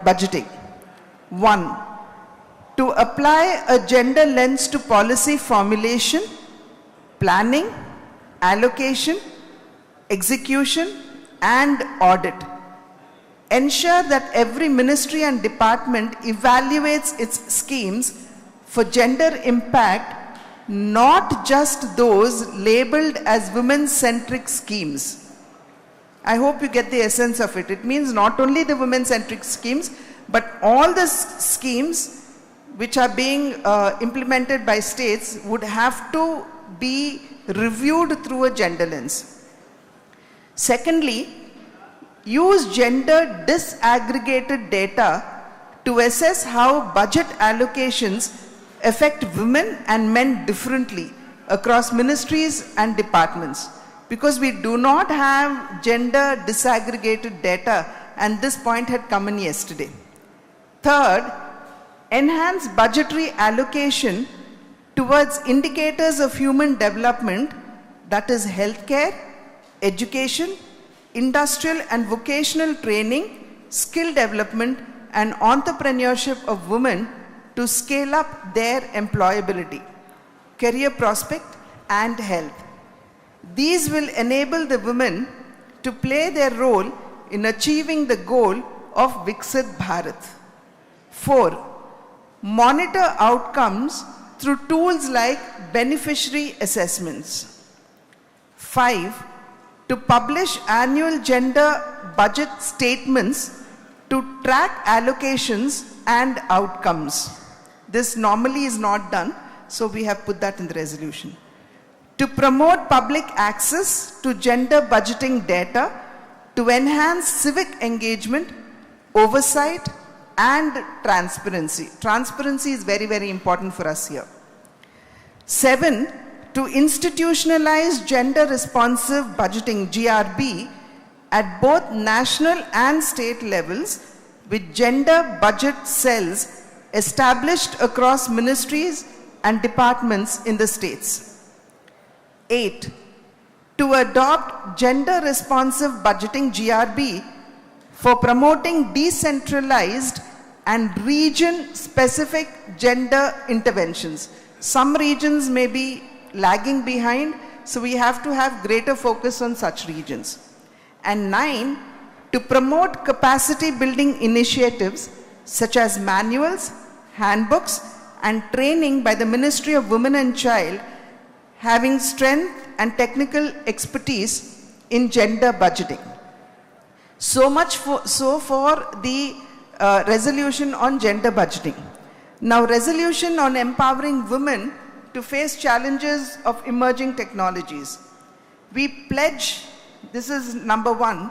budgeting. 1. To apply a gender lens to policy formulation, planning, allocation, execution, and audit. Ensure that every ministry and department evaluates its schemes for gender impact, not just those labeled as women-centric schemes. I hope you get the essence of it. It means not only the women-centric schemes, but all the schemes which are being implemented by states would have to be reviewed through a gender lens. Secondly, use gender disaggregated data to assess how budget allocations affect women and men differently across ministries and departments. Because we do not have gender disaggregated data, and this point had come in yesterday. Third, enhance budgetary allocation towards indicators of human development, that is healthcare, education, industrial and vocational training, skill development, and entrepreneurship of women to scale up their employability, career prospect, and health. These will enable the women to play their role in achieving the goal of Viksit Bharat. 4. Monitor outcomes through tools like beneficiary assessments. 5. To publish annual gender budget statements to track allocations and outcomes. This normally is not done, so we have put that in the resolution. To promote public access to gender budgeting data to enhance civic engagement, oversight, and transparency. Transparency is very, very important for us here. 7. To institutionalize gender responsive budgeting, GRB, at both national and state levels with gender budget cells established across ministries and departments in the states. 8. To adopt gender responsive budgeting, GRB, for promoting decentralized and region specific gender interventions. Some regions may be lagging behind, so we have to have greater focus on such regions. And 9, to promote capacity building initiatives such as manuals, handbooks, and training by the Ministry of Women and Child having strength and technical expertise in gender budgeting. So much for the resolution on gender budgeting. Now, resolution on empowering women to face challenges of emerging technologies. We pledge, this is number 1,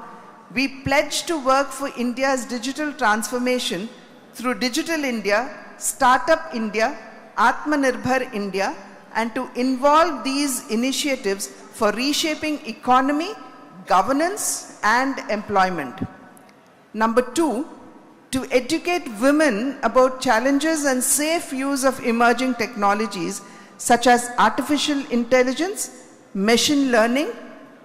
we pledge to work for India's digital transformation through Digital India, Startup India, Atmanirbhar India, and to involve these initiatives for reshaping economy, governance, and employment. Number 2, to educate women about challenges and safe use of emerging technologies such as artificial intelligence, machine learning,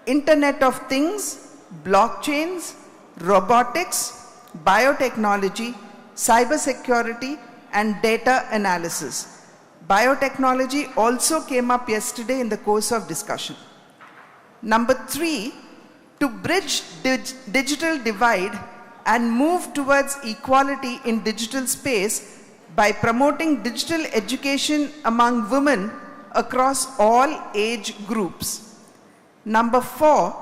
Internet of Things, blockchains, robotics, biotechnology, cybersecurity, and data analysis. Biotechnology also came up yesterday in the course of discussion. Number 3, to bridge digital divide and move towards equality in digital space by promoting digital education among women across all age groups. Number 4,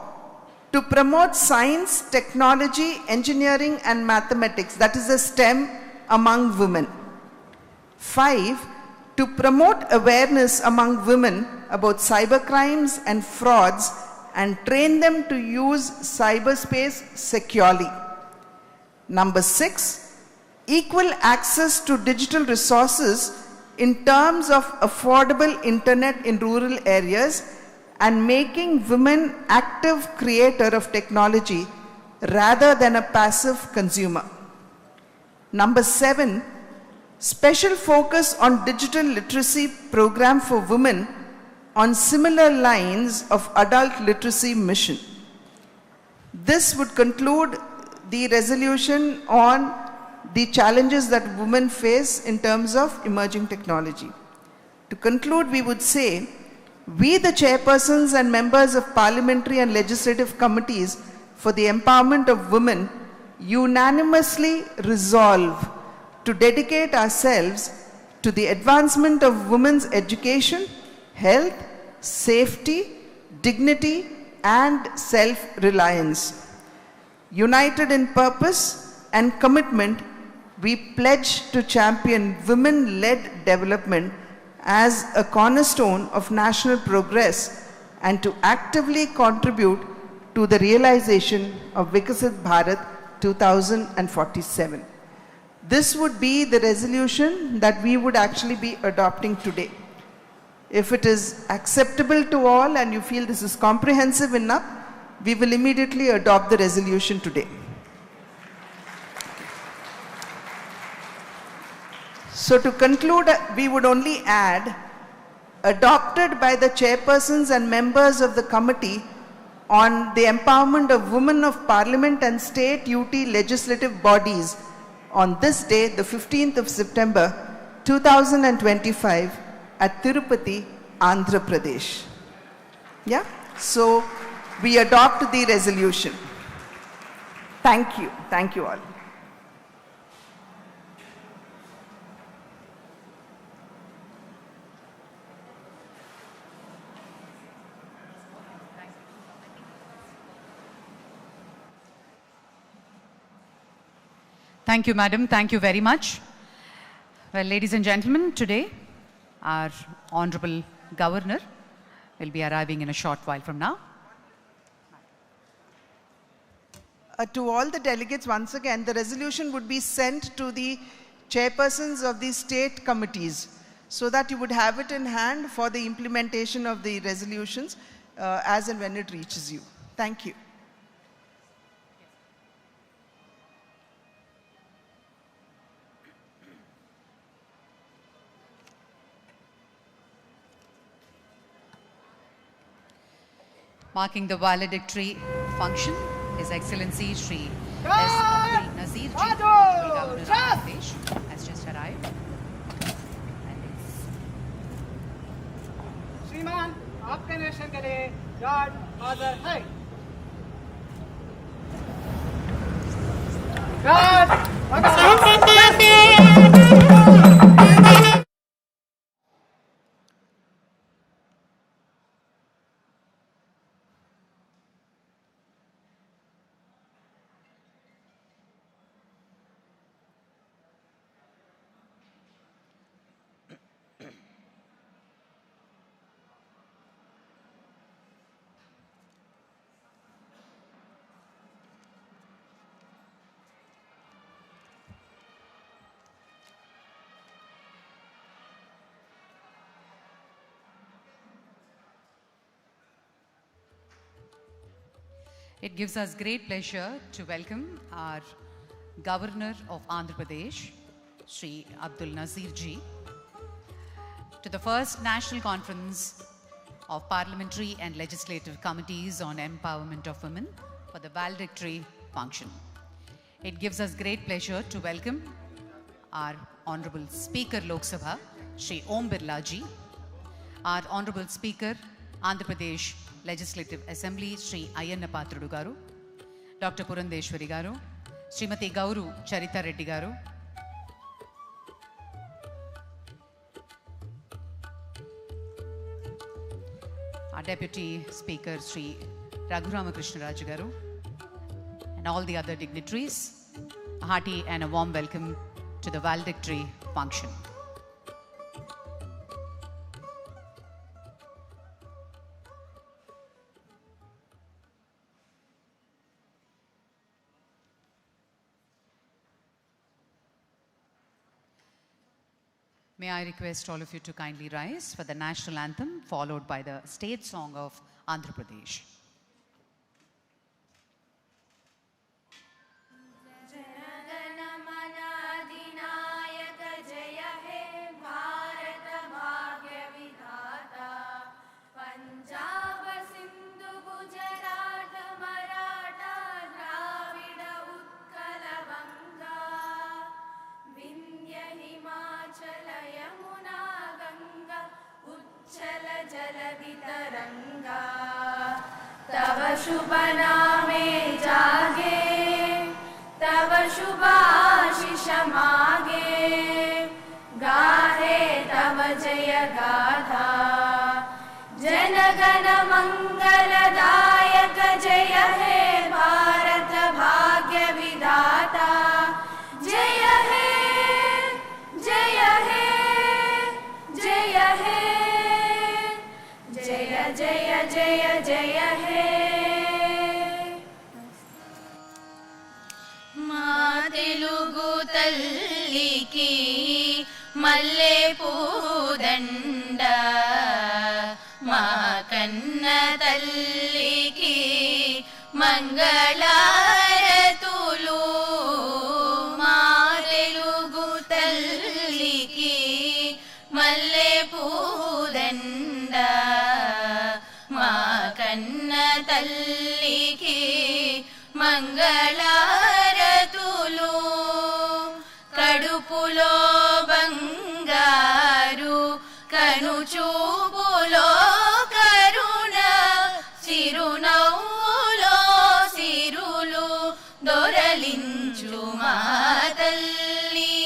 to promote science, technology, engineering, and mathematics, that is a STEM, among women. 5, to promote awareness among women about cybercrimes and frauds and train them to use cyberspace securely. Number 6, equal access to digital resources in terms of affordable internet in rural areas and making women active creator of technology rather than a passive consumer. Number 7, special focus on digital literacy program for women on similar lines of adult literacy mission. This would conclude the resolution on the challenges that women face in terms of emerging technology. To conclude, we would say, we the chairpersons and members of parliamentary and legislative committees for the empowerment of women unanimously resolve to dedicate ourselves to the advancement of women's education, health, safety, dignity, and self-reliance. United in purpose and commitment, we pledge to champion women-led development as a cornerstone of national progress and to actively contribute to the realization of Viksit Bharat 2047. This would be the resolution that we would actually be adopting today. If it is acceptable to all and you feel this is comprehensive enough, we will immediately adopt the resolution today. So to conclude, we would only add, adopted by the chairpersons and members of the committee on the empowerment of women of parliament and state UT legislative bodies on this day, the 15th of September 2025 at Tirupati, Andhra Pradesh. Yeah? So we adopt the resolution. Thank you. Thank you all. Thank you, madam. Thank you very much. Well, ladies and gentlemen, today our Honorable Governor will be arriving in a short while from now. To all the delegates, once again, the resolution would be sent to the chairpersons of the state committees so that you would have it in hand for the implementation of the resolutions as and when it reaches you. Thank you. Marking the valedictory function, His Excellency Shri S. Nazir Ji, Governor of Pradesh, has just arrived. श्रीमान आपके nation के लिए God father है God It gives us great pleasure to welcome our Governor of Andhra Pradesh, Shri Abdul Nazir Ji, to the first National Conference of Parliamentary and Legislative Committees on Empowerment of Women for the valedictory function. It gives us great pleasure to welcome our Honorable Speaker Lok Sabha, Shri Om Birla Ji, our Honorable Speaker, Andhra Pradesh Legislative Assembly, Shri Ayanna Pathrudu Garu, Dr. Purandheshwari Garu, Shrimati Gauru Charita Reddy Garu, our Deputy Speaker, Shri Raghuramakrishna Raju Garu, and all the other dignitaries, a hearty and a warm welcome to the valedictory function. May I request all of you to kindly rise for the national anthem, followed by the state song of Andhra Pradesh. शुभ नामे जागे, तव शुभाशिष मागे, गाहे तव जय गाथा। जन गण मंगलदायक जय हे भारत भाग्य विधाता। जय हे जय हे जय हे जय जय जय जय हे। మా తెలుగు తల్లికి మల్లె పూదండ, మా కన్న తల్లికి మంగళారతులు। మా తెలుగు తల్లికి మల్లె పూదండ, మా కన్న తల్లికి మంగళారతులు। కడుపులో బంగారు, కనుచూపులో కరుణ, చిరునవ్వులో సిరులు దొరలించు మా తల్లి।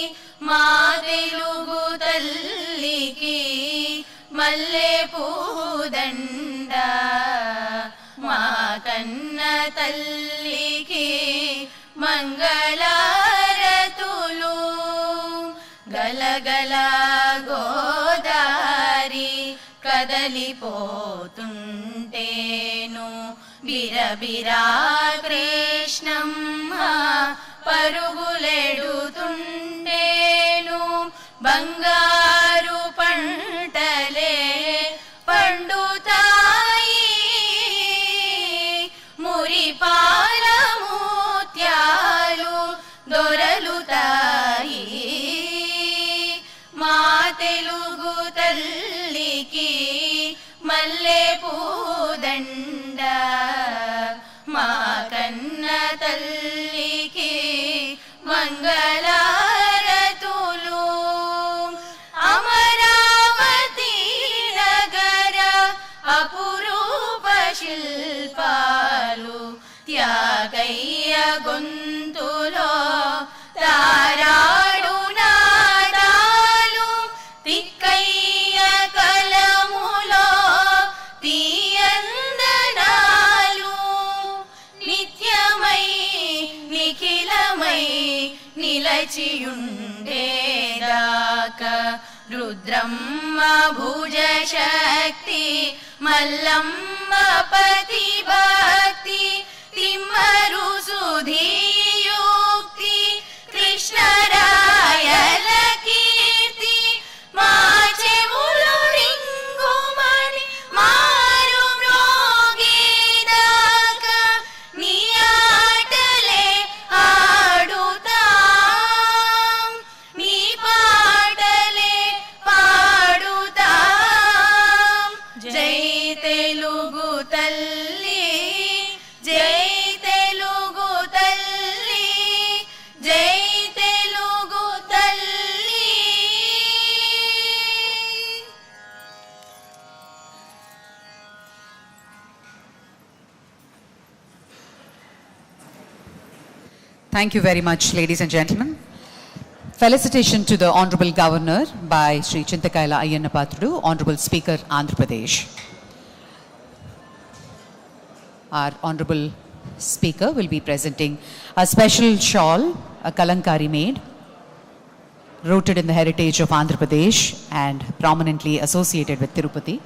మా తెలుగు తల్లికి మల్లె పూదండ, మా కన్న తల్లికి మంగళారతులు। గలగల గోదారి కదలిపోతుంటేను, బిరబిరా కృష్ణమ్మ పరుగులెడుతుంటేను, బంగారు పంటలే పండుతాయి, మురిపాల ముత్యాలు దొరలుతాయి। మా తెలుగు తల్లికి మల్లె పూదండ, మా కన్న తల్లికి మంగళారతులు। అమరావతి నగర అపురూప శిల్పాలు, త్యాగయ్య గొంతులో తారాడు నాదాలు, తిక్కయ్య కలములో తీయందనాలు, నిత్యమై నిఖిలమై నిలచియుండేదాకా రుద్రమ్మ భుజ శక్తి, మల్లమ్మ పతి భక్తి, తిమ్మరు సుధీయుక్తి, కృష్ణరాయల కీర్తి, మా చెవులు రింగుమని మారు మ్రోగేదాకా నీ ఆటలే ఆడుతాం, నీ పాటలే పాడుతాం। జై తెలుగు తల్లి, జై తెలుగు తల్లి, జై తెలుగు తల్లి। Thank you very much, ladies and gentlemen. Felicitation to the Honorable Governor by Shri Chintakaila Ayyanapatrudu, Honorable Speaker, Andhra Pradesh. Our Honorable Speaker will be presenting a special shawl, a kalankari made, rooted in the heritage of Andhra Pradesh and prominently associated with Tirupati.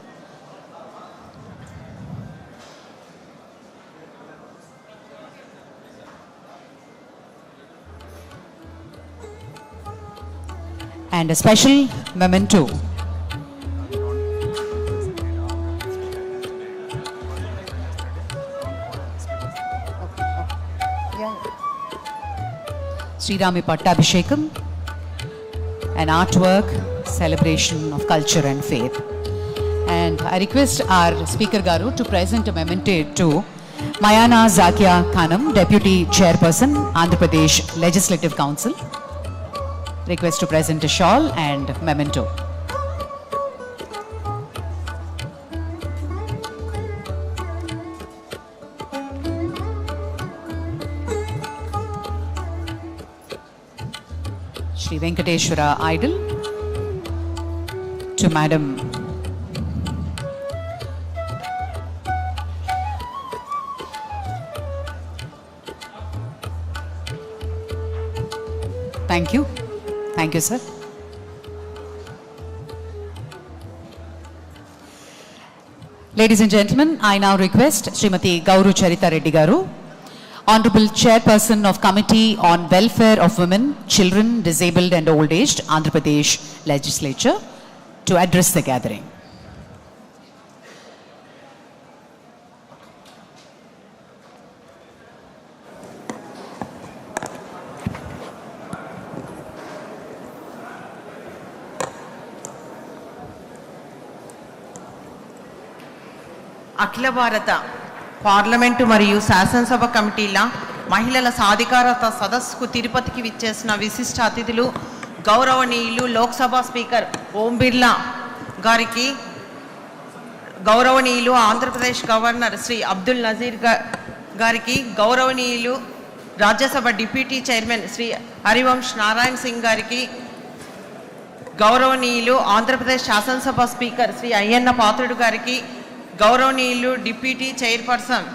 And a special memento. Srirami Pattabhishekam, an artwork celebration of culture and faith. And I request our Speaker Garu to present a memento to Mayana Zakia Khanam, Deputy Chairperson, Andhra Pradesh Legislative Council. Request to present a shawl and memento. Shri Venkateshwara idol to Madam Thank you. Thank you, sir. Ladies and gentlemen, I now request Shrimati Gauru Charita Reddy Garu, Honorable Chairperson of Committee on Welfare of Women, Children, Disabled and Old Aged, Andhra Pradesh Legislature, to address the gathering. అఖిల భారత parliament మరియు శాసనసభ కమిటీల మహిళల సాధికారత సదస్సుకు తిరుపతికి విచ్చేసిన విశిష్ట అతిథులు గౌరవనీయులు లోక్సభ స్పీకర్ ఓం బిర్లా గారికి, గౌరవనీయులు ఆంధ్రప్రదేశ్ గవర్నర్ శ్రీ అబ్దుల్ నజీర్ గారికి, గౌరవనీయులు రాజ్యసభ డిప్యూటీ చైర్మన్ శ్రీ హరివంశ్ నారాయణ్ సింగ్ గారికి, గౌరవనీయులు ఆంధ్రప్రదేశ్ శాసనసభ స్పీకర్ శ్రీ అయ్యన్న పాత్రుడు గారికి, గౌరవనీయులు డిప్యూటీ చైర్పర్సన్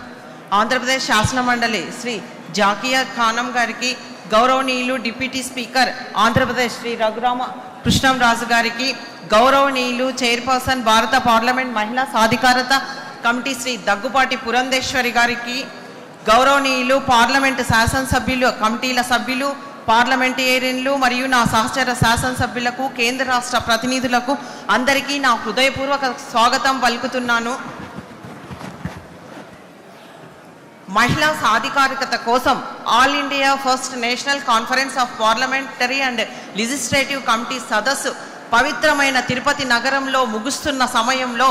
ఆంధ్రప్రదేశ్ శాసన మండలి శ్రీ జాకియా ఖానం గారికి, గౌరవనీయులు డిప్యూటీ స్పీకర్ ఆంధ్రప్రదేశ్ శ్రీ రఘురామ కృష్ణంరాజు గారికి, గౌరవనీయులు చైర్పర్సన్ భారత పార్లమెంట్ మహిళా సాధికారత కమిటీ శ్రీ దగ్గుపాటి పురంధేశ్వరి గారికి, గౌరవనీయులు పార్లమెంటు శాసనసభ్యులు కమిటీల సభ్యులు, పార్లమెంటేరియన్లు మరియు నా సహచర శాసనసభ్యులకు, కేంద్ర రాష్ట్ర ప్రతినిధులకు అందరికీ నా హృదయపూర్వక స్వాగతం పలుకుతున్నాను. మహిళా సాధికారికత కోసం all India first national conference of parliamentary and legislative committee సదస్సు పవిత్రమైన తిరుపతి నగరంలో ముగుస్తున్న సమయంలో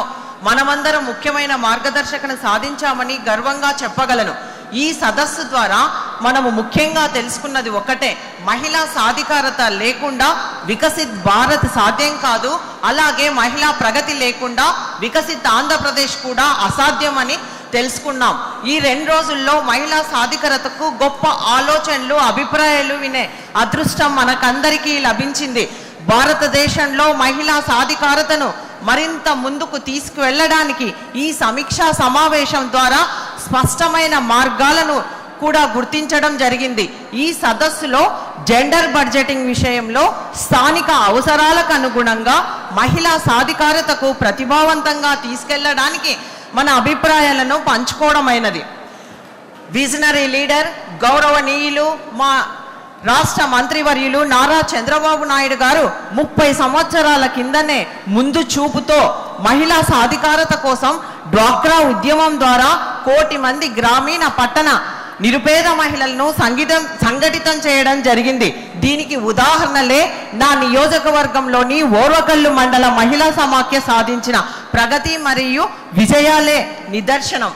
మనమందరం ముఖ్యమైన మార్గదర్శకను సాధించామని గర్వంగా చెప్పగలను. ఈ సదస్సు ద్వారా మనము ముఖ్యంగా తెలుసుకున్నది ఒకటే, మహిళా సాధికారత లేకుండా వికసిత్ భారత్ సాధ్యం కాదు, అలాగే మహిళా ప్రగతి లేకుండా వికసిత్ ఆంధ్రప్రదేశ్ కూడా అసాధ్యమని తెలుసుకున్నాం. ఈ 2 రోజుల్లో మహిళా సాధికారతకు గొప్ప ఆలోచనలు, అభిప్రాయాలు వినే అదృష్టం మనకందరికీ లభించింది. భారతదేశంలో మహిళా సాధికారతను మరింత ముందుకు తీసుకువెళ్ళడానికి ఈ సమీక్షా సమావేశం ద్వారా స్పష్టమైన మార్గాలను కూడా గుర్తించడం జరిగింది. ఈ సదస్సులో జెండర్ బడ్జెటింగ్ విషయంలో స్థానిక అవసరాలకు అనుగుణంగా మహిళా సాధికారతకు ప్రతిభావంతంగా తీసుకెళ్లడానికి మన అభిప్రాయాలను పంచుకోవడమైనది. విజనరీ లీడర్ గౌరవనీయులు మా రాష్ట్ర మంత్రివర్యులు నారా చంద్రబాబు నాయుడు గారు 30 సంవత్సరాల కిందనే ముందు చూపుతో మహిళా సాధికారత కోసం డ్వాక్రా ఉద్యమం ద్వారా 1 కోటి మంది గ్రామీణ పట్టణ నిరుపేద మహిళలను సంఘటితం చేయడం జరిగింది. దీనికి ఉదాహరణలే నా నియోజకవర్గంలోని ఓర్వకల్లు మండల మహిళా సమాఖ్య సాధించిన ప్రగతి మరియు విజయాలే నిదర్శనం.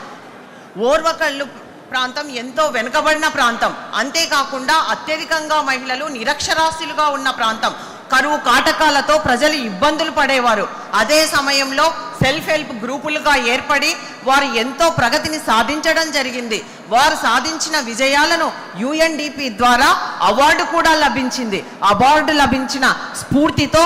ఓర్వకల్లు ప్రాంతం ఎంతో వెనుకబడిన ప్రాంతం, అంతేకాకుండా అత్యధికంగా మహిళలు నిరక్షరాస్యులుగా ఉన్న ప్రాంతం. కరువు కాటకాలతో ప్రజలు ఇబ్బందులు పడేవారు. అదే సమయంలో సెల్ఫ్ హెల్ప్ గ్రూపులుగా ఏర్పడి వారు ఎంతో ప్రగతిని సాధించడం జరిగింది. వారు సాధించిన విజయాలను UNDP ద్వారా అవార్డు కూడా లభించింది. అవార్డు లభించిన స్ఫూర్తితో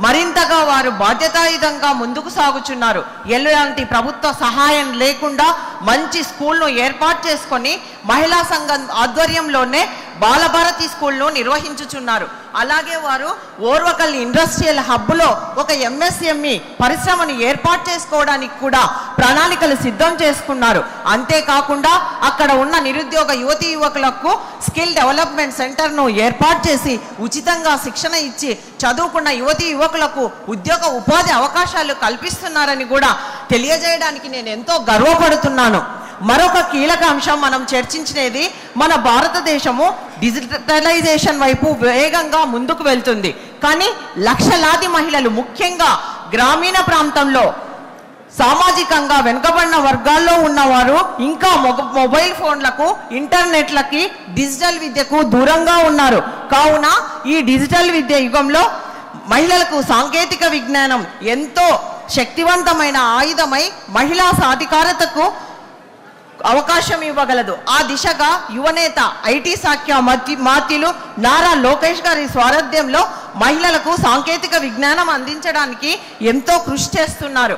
మరింతగా వారు బాధ్యతాయుతంగా ముందుకు సాగుచున్నారు. ఎలాంటి ప్రభుత్వ సహాయం లేకుండా మంచి స్కూల్ను ఏర్పాటు చేసుకొని మహిళా సంఘం ఆధ్వర్యంలోనే బాలభారతి స్కూల్ను నిర్వహించుచున్నారు. అలాగే వారు ఓర్వకల్ ఇండస్ట్రియల్ హబ్లో ఒక MSME పరిశ్రమను ఏర్పాటు చేసుకోవడానికి కూడా ప్రణాళికలు సిద్ధం చేసుకున్నారు. అంతేకాకుండా అక్కడ ఉన్న నిరుద్యోగ యువతీ యువకులకు స్కిల్ డెవలప్మెంట్ సెంటర్ను ఏర్పాటు చేసి ఉచితంగా శిక్షణ ఇచ్చి చదువుకున్న యువతీ యువకులకు ఉద్యోగ ఉపాధి అవకాశాలు కల్పిస్తున్నారని కూడా తెలియజేయడానికి నేను ఎంతో గర్వపడుతున్నాను. మరొక కీలక అంశం మనం చర్చించినది, మన భారతదేశము డిజిటలైజేషన్ వైపు వేగంగా ముందుకు వెళ్తుంది. కానీ లక్షలాది మహిళలు ముఖ్యంగా గ్రామీణ ప్రాంతంలో సామాజికంగా వెనుకబడిన వర్గాల్లో ఉన్నవారు ఇంకా మొబైల్ ఫోన్లకు, ఇంటర్నెట్లకి, డిజిటల్ విద్యకు దూరంగా ఉన్నారు. కావున ఈ డిజిటల్ విద్య యుగంలో మహిళలకు సాంకేతిక విజ్ఞానం ఎంతో శక్తివంతమైన ఆయుధమై మహిళా సాధికారతకు అవకాశం ఇవ్వగలదు. ఆ దిశగా యువనేత ఐటీ శాఖ మాత్యులు నారా లోకేష్ గారి స్వారథ్యంలో మహిళలకు సాంకేతిక విజ్ఞానం అందించడానికి ఎంతో కృషి చేస్తున్నారు.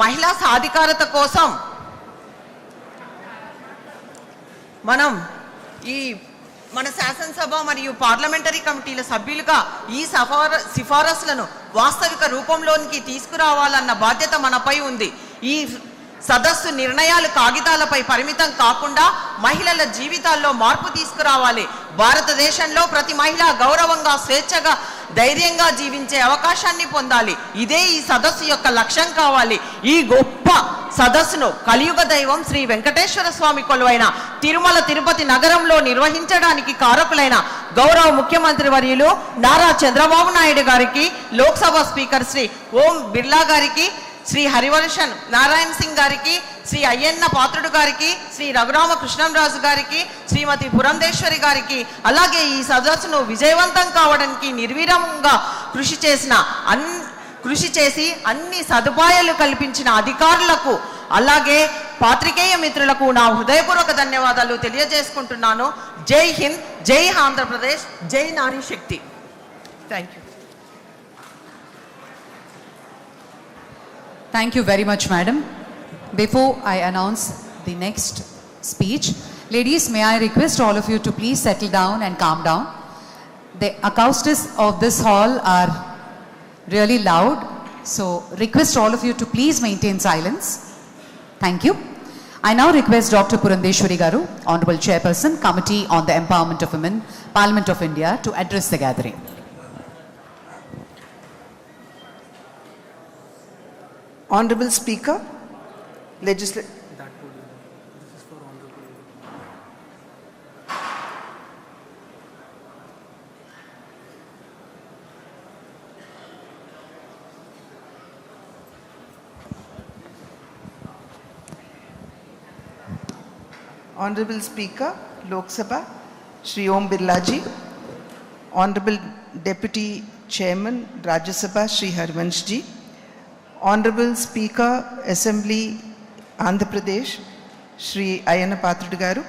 మహిళా సాధికారత కోసం మనం మన శాసనసభ మరియు పార్లమెంటరీ కమిటీల సభ్యులుగా ఈ సిఫారసులను వాస్తవిక రూపంలోనికి తీసుకురావాలన్న బాధ్యత మనపై ఉంది. ఈ సదస్సు నిర్ణయాలు కాగితాలపై పరిమితం కాకుండా మహిళల జీవితాల్లో మార్పు తీసుకురావాలి. భారతదేశంలో ప్రతి మహిళ గౌరవంగా, స్వేచ్ఛగా, ధైర్యంగా జీవించే అవకాశాన్ని పొందాలి. ఇదే ఈ సదస్సు యొక్క లక్ష్యం కావాలి. ఈ గొప్ప సదస్సును కలియుగ దైవం శ్రీ వెంకటేశ్వర స్వామి కొలువైన తిరుమల తిరుపతి నగరంలో నిర్వహించడానికి కారకులైన గౌరవ ముఖ్యమంత్రి వర్యులు నారా చంద్రబాబు నాయుడు గారికి, లోక్సభ స్పీకర్ శ్రీ ఓం బిర్లా గారికి, శ్రీ హరివంశ్ నారాయణ సింగ్ గారికి, శ్రీ అయ్యన్న పాత్రుడు గారికి, శ్రీ రఘురామ కృష్ణంరాజు గారికి, శ్రీమతి పురంధేశ్వరి గారికి, అలాగే ఈ సదస్సును విజయవంతం కావడానికి నిర్విరామంగా కృషి చేసి అన్ని సదుపాయాలు కల్పించిన అధికారులకు, అలాగే పాత్రికేయ మిత్రులకు నా హృదయపూర్వక ధన్యవాదాలు తెలియజేసుకుంటున్నాను. జై హింద్, జై ఆంధ్రప్రదేశ్, జై నారీ శక్తి. Thank you. Thank you very much, madam. Before I announce the next speech, ladies, may I request all of you to please settle down and calm down. The acoustics of this hall are really loud, so request all of you to please maintain silence. Thank you. I now request Dr. Purandheshwari Garu, Honorable Chairperson, Committee on the Empowerment of Women, Parliament of India, to address the gathering. Honorable Speaker, Legislative. Honorable Speaker, Lok Sabha, Shri Om Birla Ji, Honorable Deputy Chairman, Rajya Sabha, Shri Harivansh Ji, Honorable Speaker, Assembly, Andhra Pradesh, Shri Ayyana Pathrudu Garu,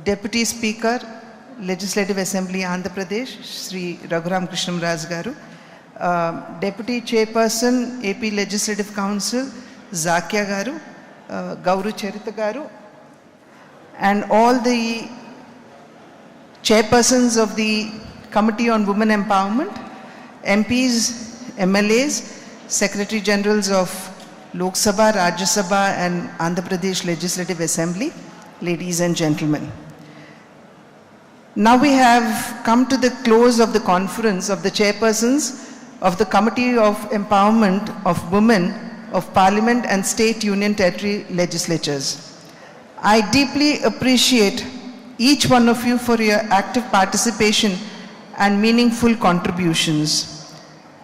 Deputy Speaker, Legislative Assembly, Andhra Pradesh, Shri Raghuram Krishnamraj Garu, Deputy Chairperson, AP Legislative Council, Zakya Garu, Gauru Charita Garu, and all the chairpersons of the Committee on Women Empowerment, MPs, MLAs, Secretary Generals of Lok Sabha, Rajya Sabha and Andhra Pradesh Legislative Assembly, ladies and gentlemen. Now we have come to the close of the conference of the chairpersons of the Committee of Empowerment of Women of Parliament and State Union Territory Legislatures. I deeply appreciate each one of you for your active participation and meaningful contributions.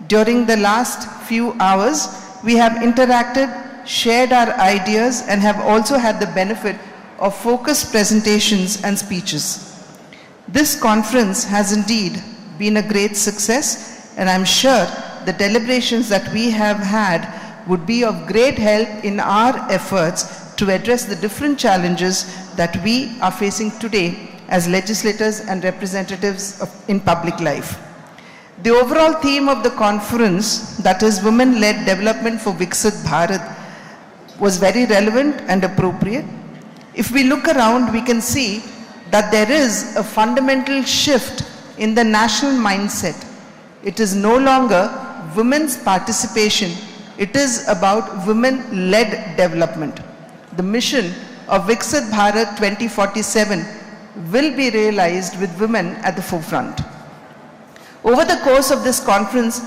During the last few hours, we have interacted, shared our ideas, and have also had the benefit of focused presentations and speeches. This conference has indeed been a great success, and I'm sure the deliberations that we have had would be of great help in our efforts to address the different challenges that we are facing today as legislators and representatives in public life. The overall theme of the conference, that is Women-Led Development for Viksit Bharat, was very relevant and appropriate. If we look around, we can see that there is a fundamental shift in the national mindset. It is no longer women's participation, it is about women-led development. The mission of Viksit Bharat 2047 will be realized with women at the forefront. Over the course of this conference,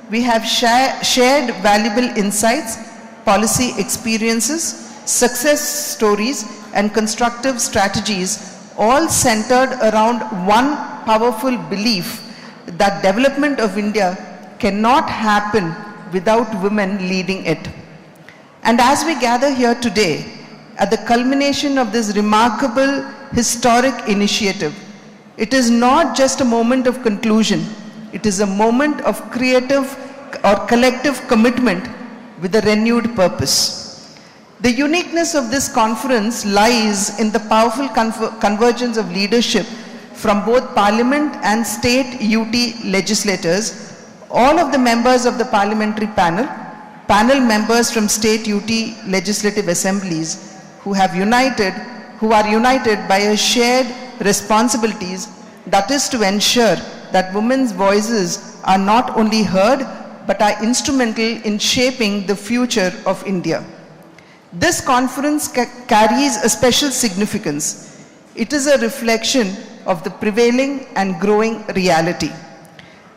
we have shared valuable insights, policy experiences, success stories, and constructive strategies, all centered around one powerful belief that development of India cannot happen without women leading it. And as we gather here today, at the culmination of this remarkable historic initiative, it is not just a moment of conclusion, It is a moment of creative or collective commitment with a renewed purpose. The uniqueness of this conference lies in the powerful convergence of leadership from both Parliament and state UT legislators, all of the members of the parliamentary panel members from state UT legislative assemblies who are united by a shared responsibilities, that is to ensure that women's voices are not only heard but are instrumental in shaping the future of India. This conference carries a special significance. It is a reflection of the prevailing and growing reality.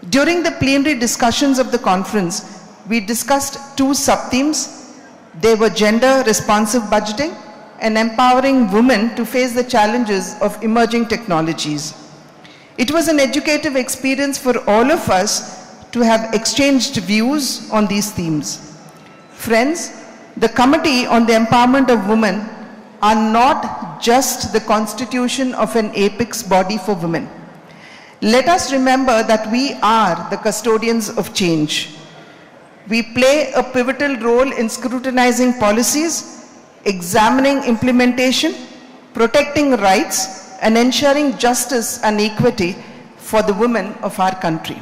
During the plenary discussions of the conference, we discussed two sub-themes. They were gender responsive budgeting and empowering women to face the challenges of emerging technologies. It was an educative experience for all of us to have exchanged views on these themes. Friends, the Committee on the Empowerment of Women are not just the constitution of an apex body for women. Let us remember that we are the custodians of change. We play a pivotal role in scrutinizing policies, examining implementation, protecting rights, and ensuring justice and equity for the women of our country.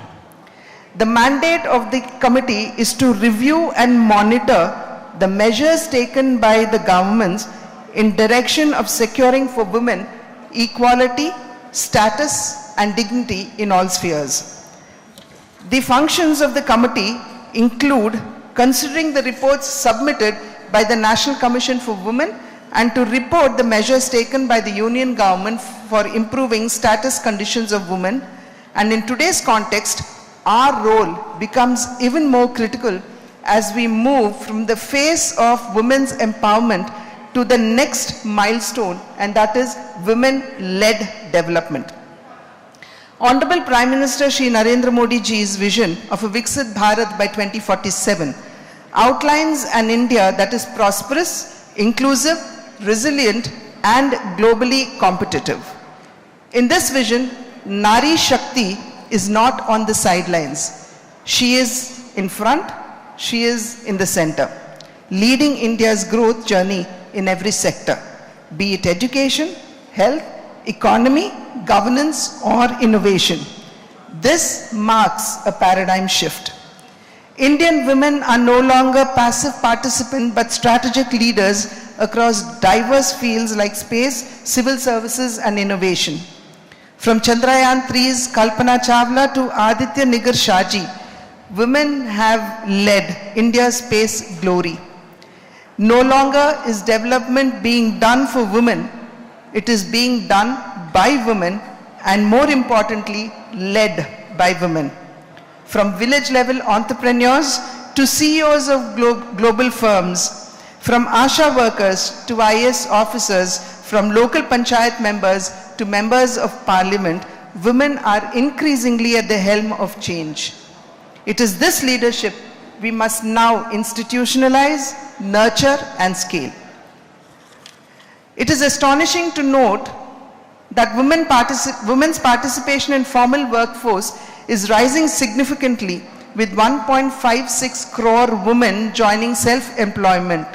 The mandate of the committee is to review and monitor the measures taken by the governments in direction of securing for women equality, status, and dignity in all spheres. The functions of the committee include considering the reports submitted by the National Commission for Women and to report the measures taken by the Union government for improving status conditions of women. And in today's context, our role becomes even more critical as we move from the phase of women's empowerment to the next milestone, and that is women-led development. Honorable Prime Minister Shri Narendra Modi ji's vision of a Viksit Bharat by 2047 outlines an India that is prosperous, inclusive, resilient, and globally competitive. In this vision, Nari Shakti is not on the sidelines. She is in front, she is in the center, leading India's growth journey in every sector, be it education, health, economy, governance, or innovation. This marks a paradigm shift. Indian women are no longer passive participants but strategic leaders across diverse fields like space, civil services, and innovation. From Chandrayaan 3's Kalpana Chawla to Aditya Nigar Shaji, women have led India's space glory. No longer is development being done for women, it is being done by women and, more importantly, led by women. From village level entrepreneurs to CEOs of global firms, from ASHA workers to IAS officers, from local panchayat members to members of parliament, women are increasingly at the helm of change. It is this leadership we must now institutionalize, nurture, and scale. It is astonishing to note that women's participation in formal workforce is rising significantly, with 1.56 crore women joining self-employment.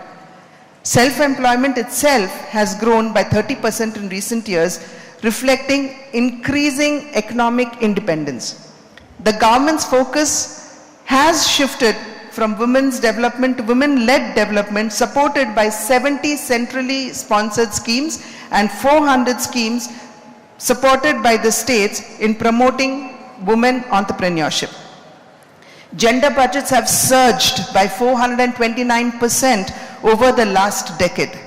Self-employment itself has grown by 30% in recent years, reflecting increasing economic independence. The government's focus has shifted from women's development to women-led development, supported by 70 centrally sponsored schemes and 400 schemes supported by the states in promoting women entrepreneurship. Gender budgets have surged by 429% over the last decade.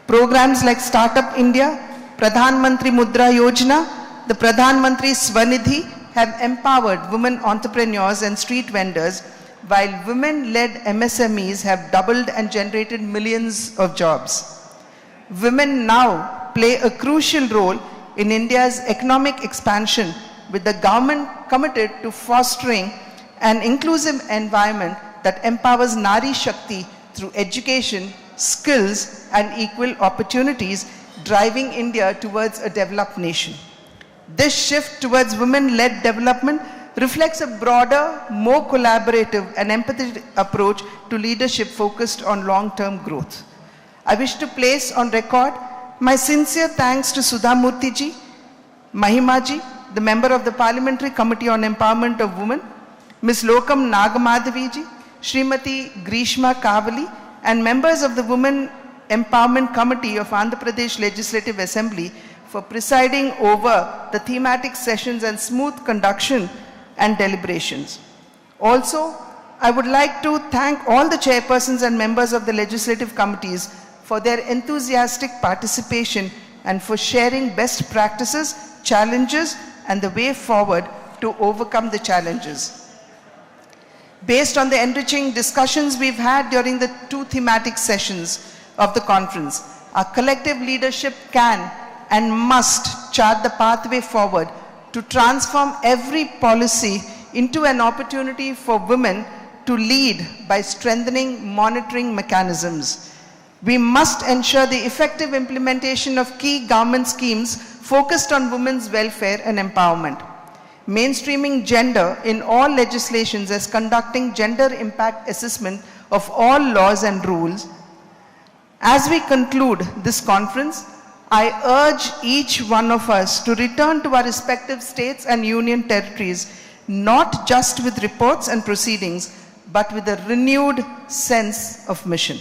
Programs like Startup India, Pradhan Mantri Mudra Yojana, the Pradhan Mantri Swanidhi have empowered women entrepreneurs and street vendors, while women-led MSMEs have doubled and generated millions of jobs. Women now play a crucial role in India's economic expansion, with the government committed to fostering an inclusive environment that empowers Nari Shakti through education, skills, and equal opportunities, driving India towards a developed nation. This shift towards women-led development reflects a broader, more collaborative and empathetic approach to leadership focused on long-term growth. I wish to place on record my sincere thanks to Sudha Murty ji, Mahima ji, the member of the Parliamentary Committee on Empowerment of Women, Ms. Lokam Nagamadhavi ji, Shrimati Grishma Kavali, and members of the Women Empowerment Committee of Andhra Pradesh Legislative Assembly for presiding over the thematic sessions and smooth conduction and deliberations. Also, I would like to thank all the chairpersons and members of the legislative committees for their enthusiastic participation and for sharing best practices, challenges, and the way forward to overcome the challenges. Based on the enriching discussions we've had during the 2 thematic sessions of the conference, our collective leadership can and must chart the pathway forward to transform every policy into an opportunity for women to lead by strengthening monitoring mechanisms. We must ensure the effective implementation of key government schemes focused on women's welfare and empowerment. Mainstreaming gender in all legislations as conducting gender impact assessment of all laws and rules. As we conclude this conference, I urge each one of us to return to our respective states and union territories, not just with reports and proceedings, but with a renewed sense of mission.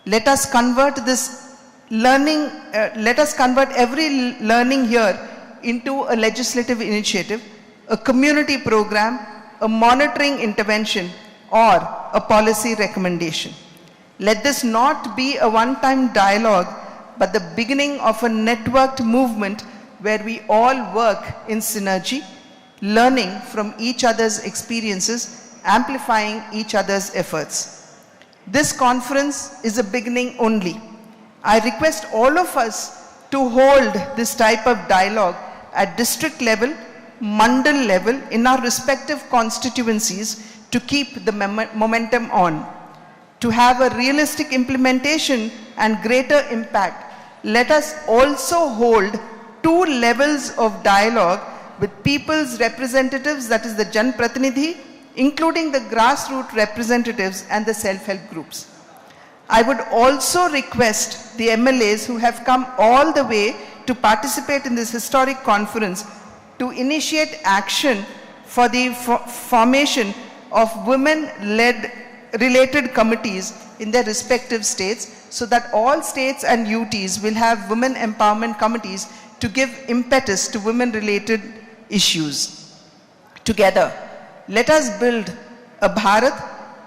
Let us convert this learning, every learning here into a legislative initiative, a community program, a monitoring intervention, or a policy recommendation. Let this not be a one-time dialogue, but the beginning of a networked movement where we all work in synergy, learning from each other's experiences, amplifying each other's efforts. This conference is a beginning only. I request all of us to hold this type of dialogue at district level, mandal level, in our respective constituencies to keep the momentum on. To have a realistic implementation and greater impact, let us also hold 2 levels of dialogue with people's representatives, that is the Jan Pratinidhi, including the grassroots representatives and the self-help groups. I would also request the MLAs who have come all the way to participate in this historic conference to initiate action for the formation of women-led related committees in their respective states, so that all states and UTs will have women empowerment committees to give impetus to women-related issues. Together, let us build a Bharat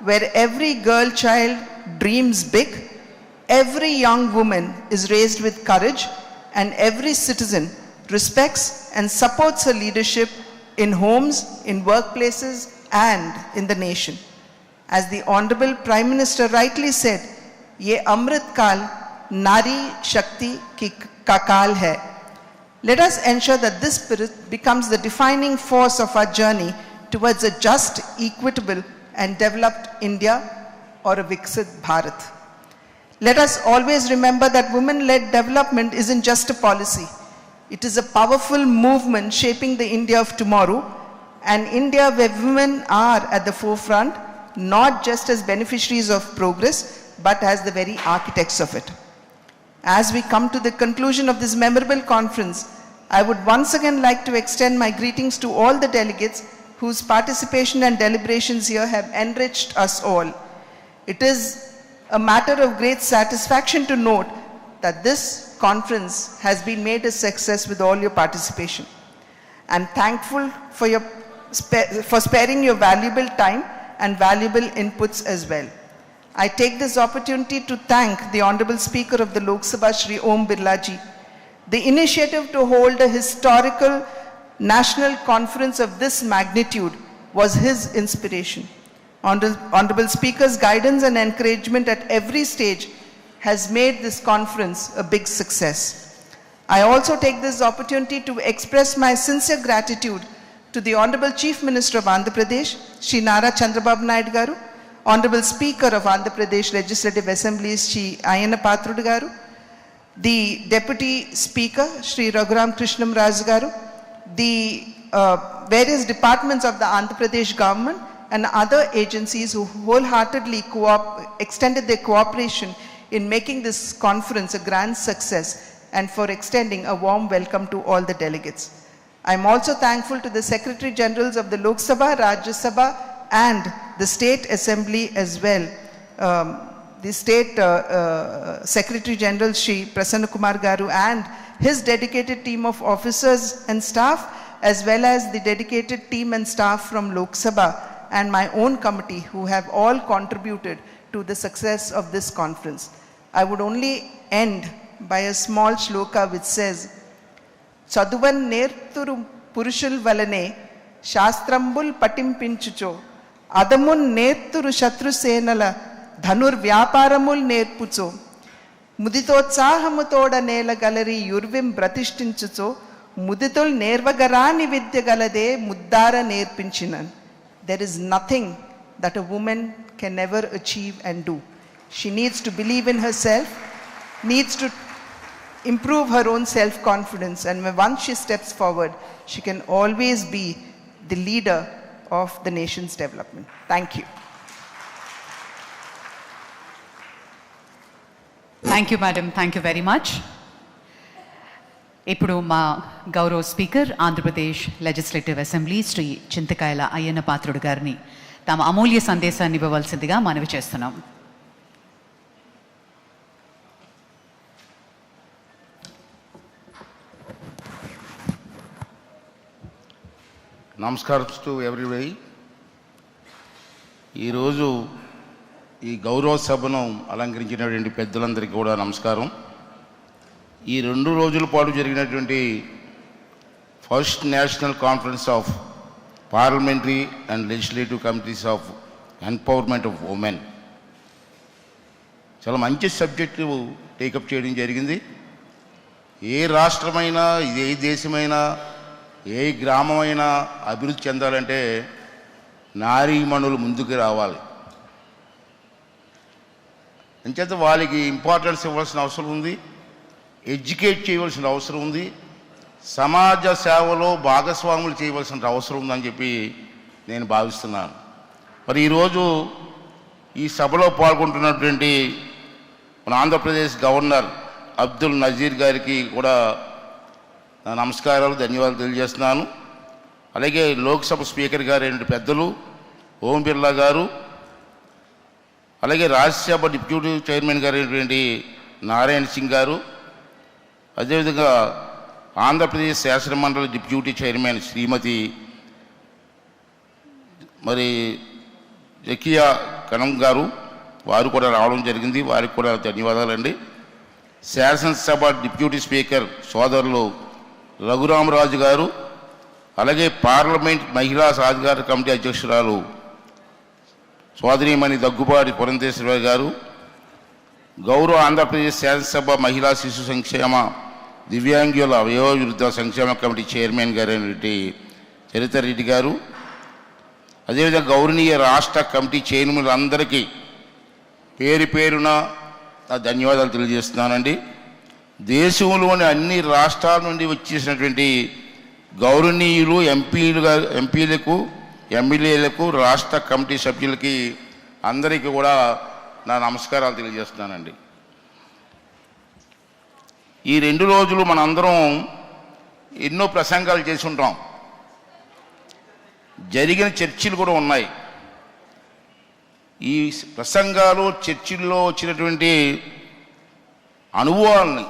where every girl child dreams big, every young woman is raised with courage, and every citizen respects and supports her leadership in homes, in workplaces, and in the nation. As the Honorable Prime Minister rightly said, "Ye Amrit Kal Nari Shakti ki Kakal hai." Let us ensure that this spirit becomes the defining force of our journey towards a just, equitable, and developed India, or a Viksit Bharat. Let us always remember that women-led development isn't just a policy. It is a powerful movement shaping the India of tomorrow, an India where women are at the forefront, not just as beneficiaries of progress, but as the very architects of it. As we come to the conclusion of this memorable conference, I would once again like to extend my greetings to all the delegates whose participation and deliberations here have enriched us all. It is a matter of great satisfaction to note that this conference has been made a success with all your participation. I'm thankful for sparing your valuable time and valuable inputs as well. I take this opportunity to thank the Honorable Speaker of the Lok Sabha, Shri Om Birla ji. The initiative to hold a historical national conference of this magnitude was his inspiration. Honorable Speaker's guidance and encouragement at every stage has made this conference a big success. I also take this opportunity to express my sincere gratitude to the Honorable Chief Minister of Andhra Pradesh, Shri Nara Chandrababu Naidu Garu, Honorable Speaker of Andhra Pradesh Legislative Assembly, Shri Ayana Patrudu Garu, the Deputy Speaker, Shri Raghuram Krishnam Raju Garu, the various departments of the Andhra Pradesh government and other agencies who wholeheartedly extended their cooperation in making this conference a grand success, and for extending a warm welcome to all the delegates. I am also thankful to the Secretary Generals of the Lok Sabha, Rajya Sabha and the State Assembly as well. The State Secretary General Shri Prasanna Kumar Garu and his dedicated team of officers and staff, as well as the dedicated team and staff from Lok Sabha and my own committee, who have all contributed to the success of this conference. I would only end by a small shloka which says, Chaduvan nerturu purushul valane shastrambul patimpinchucho adamun nerturu shatru senala dhanur vyaparamul nerpucho muditotsahamutoda nela galeri yurvim pratistinchucho muditul nervagarani vidya galade muddara nerpinchinan. There is nothing that a woman can never achieve and do. She needs to believe in herself, needs to improve her own self-confidence, and once she steps forward, she can always be the leader of the nation's development. Thank you. Thank you, madam. Thank you very much. ఇప్పుడు మా గౌరవ speaker Andhra Pradesh legislative assembly Shri Chintakayala Ayyanna Patrudu గారిని తమ అమూల్య సందేశాన్ని ఇవ్వవలసిందిగా మనవి చేస్తున్నాం. నమస్కారం to everybody. ఈరోజు ఈ గౌరవ సభను అలంకరించినటువంటి పెద్దలందరికీ కూడా నమస్కారం. ఈ 2 రోజుల పాటు జరిగినటువంటి first national conference of parliamentary and legislative committees of empowerment of women చాలా మంచి సబ్జెక్టు టేకప్ చేయడం జరిగింది. ఏ రాష్ట్రమైనా, ఏ దేశమైనా, ఏ గ్రామమైనా అభివృద్ధి చెందాలంటే నారీమణులు ముందుకు రావాలి. అంచేత వాళ్ళకి ఇంపార్టెన్స్ ఇవ్వాల్సిన అవసరం ఉంది, ఎడ్యుకేట్ చేయవలసిన అవసరం ఉంది, సమాజ సేవలో భాగస్వాములు చేయవలసిన అవసరం ఉందని చెప్పి నేను భావిస్తున్నాను. మరి ఈరోజు ఈ సభలో పాల్గొంటున్నటువంటి మన ఆంధ్రప్రదేశ్ గవర్నర్ అబ్దుల్ నజీర్ గారికి కూడా నా నమస్కారాలు, ధన్యవాదాలు తెలియజేస్తున్నాను. అలాగే లోక్సభ స్పీకర్ గారు పెద్దలు ఓం బిర్లా గారు, అలాగే రాజ్యసభ డిప్యూటీ చైర్మన్ గారు నారాయణ సింగ్ గారు, అదేవిధంగా ఆంధ్రప్రదేశ్ శాసనమండలి డిప్యూటీ చైర్మన్ శ్రీమతి మరి జకియా కనం గారు, వారు కూడా రావడం జరిగింది. వారికి కూడా ధన్యవాదాలండి. శాసనసభ డిప్యూటీ స్పీకర్ సోదరులు రఘురామరాజు గారు, అలాగే పార్లమెంట్ మహిళా సాధికార కమిటీ అధ్యక్షురాలు సోదరీమణి దగ్గుబాటి పురంధేశ్వరి గారు, గౌరవ ఆంధ్రప్రదేశ్ శాసనసభ మహిళా శిశు సంక్షేమ దివ్యాంగుల వయోవృద్ధ సంక్షేమ కమిటీ చైర్మన్ గారైనటువంటి చరిత రెడ్డి గారు, అదేవిధంగా గౌరవనీయ రాష్ట్ర కమిటీ చైర్మన్లందరికీ పేరు పేరున నా ధన్యవాదాలు తెలియజేస్తున్నానండి. దేశంలోని అన్ని రాష్ట్రాల నుండి వచ్చేసినటువంటి గౌరవనీయులు ఎంపీలకు, ఎమ్మెల్యేలకు, రాష్ట్ర కమిటీ సభ్యులకి అందరికీ కూడా నా నమస్కారాలు తెలియజేస్తున్నానండి. ఈ 2 రోజులు మనందరం ఎన్నో ప్రసంగాలు చేసి ఉంటాం, జరిగిన చర్చలు కూడా ఉన్నాయి. ఈ ప్రసంగాలు, చర్చల్లో వచ్చినటువంటి అనుభవాలని,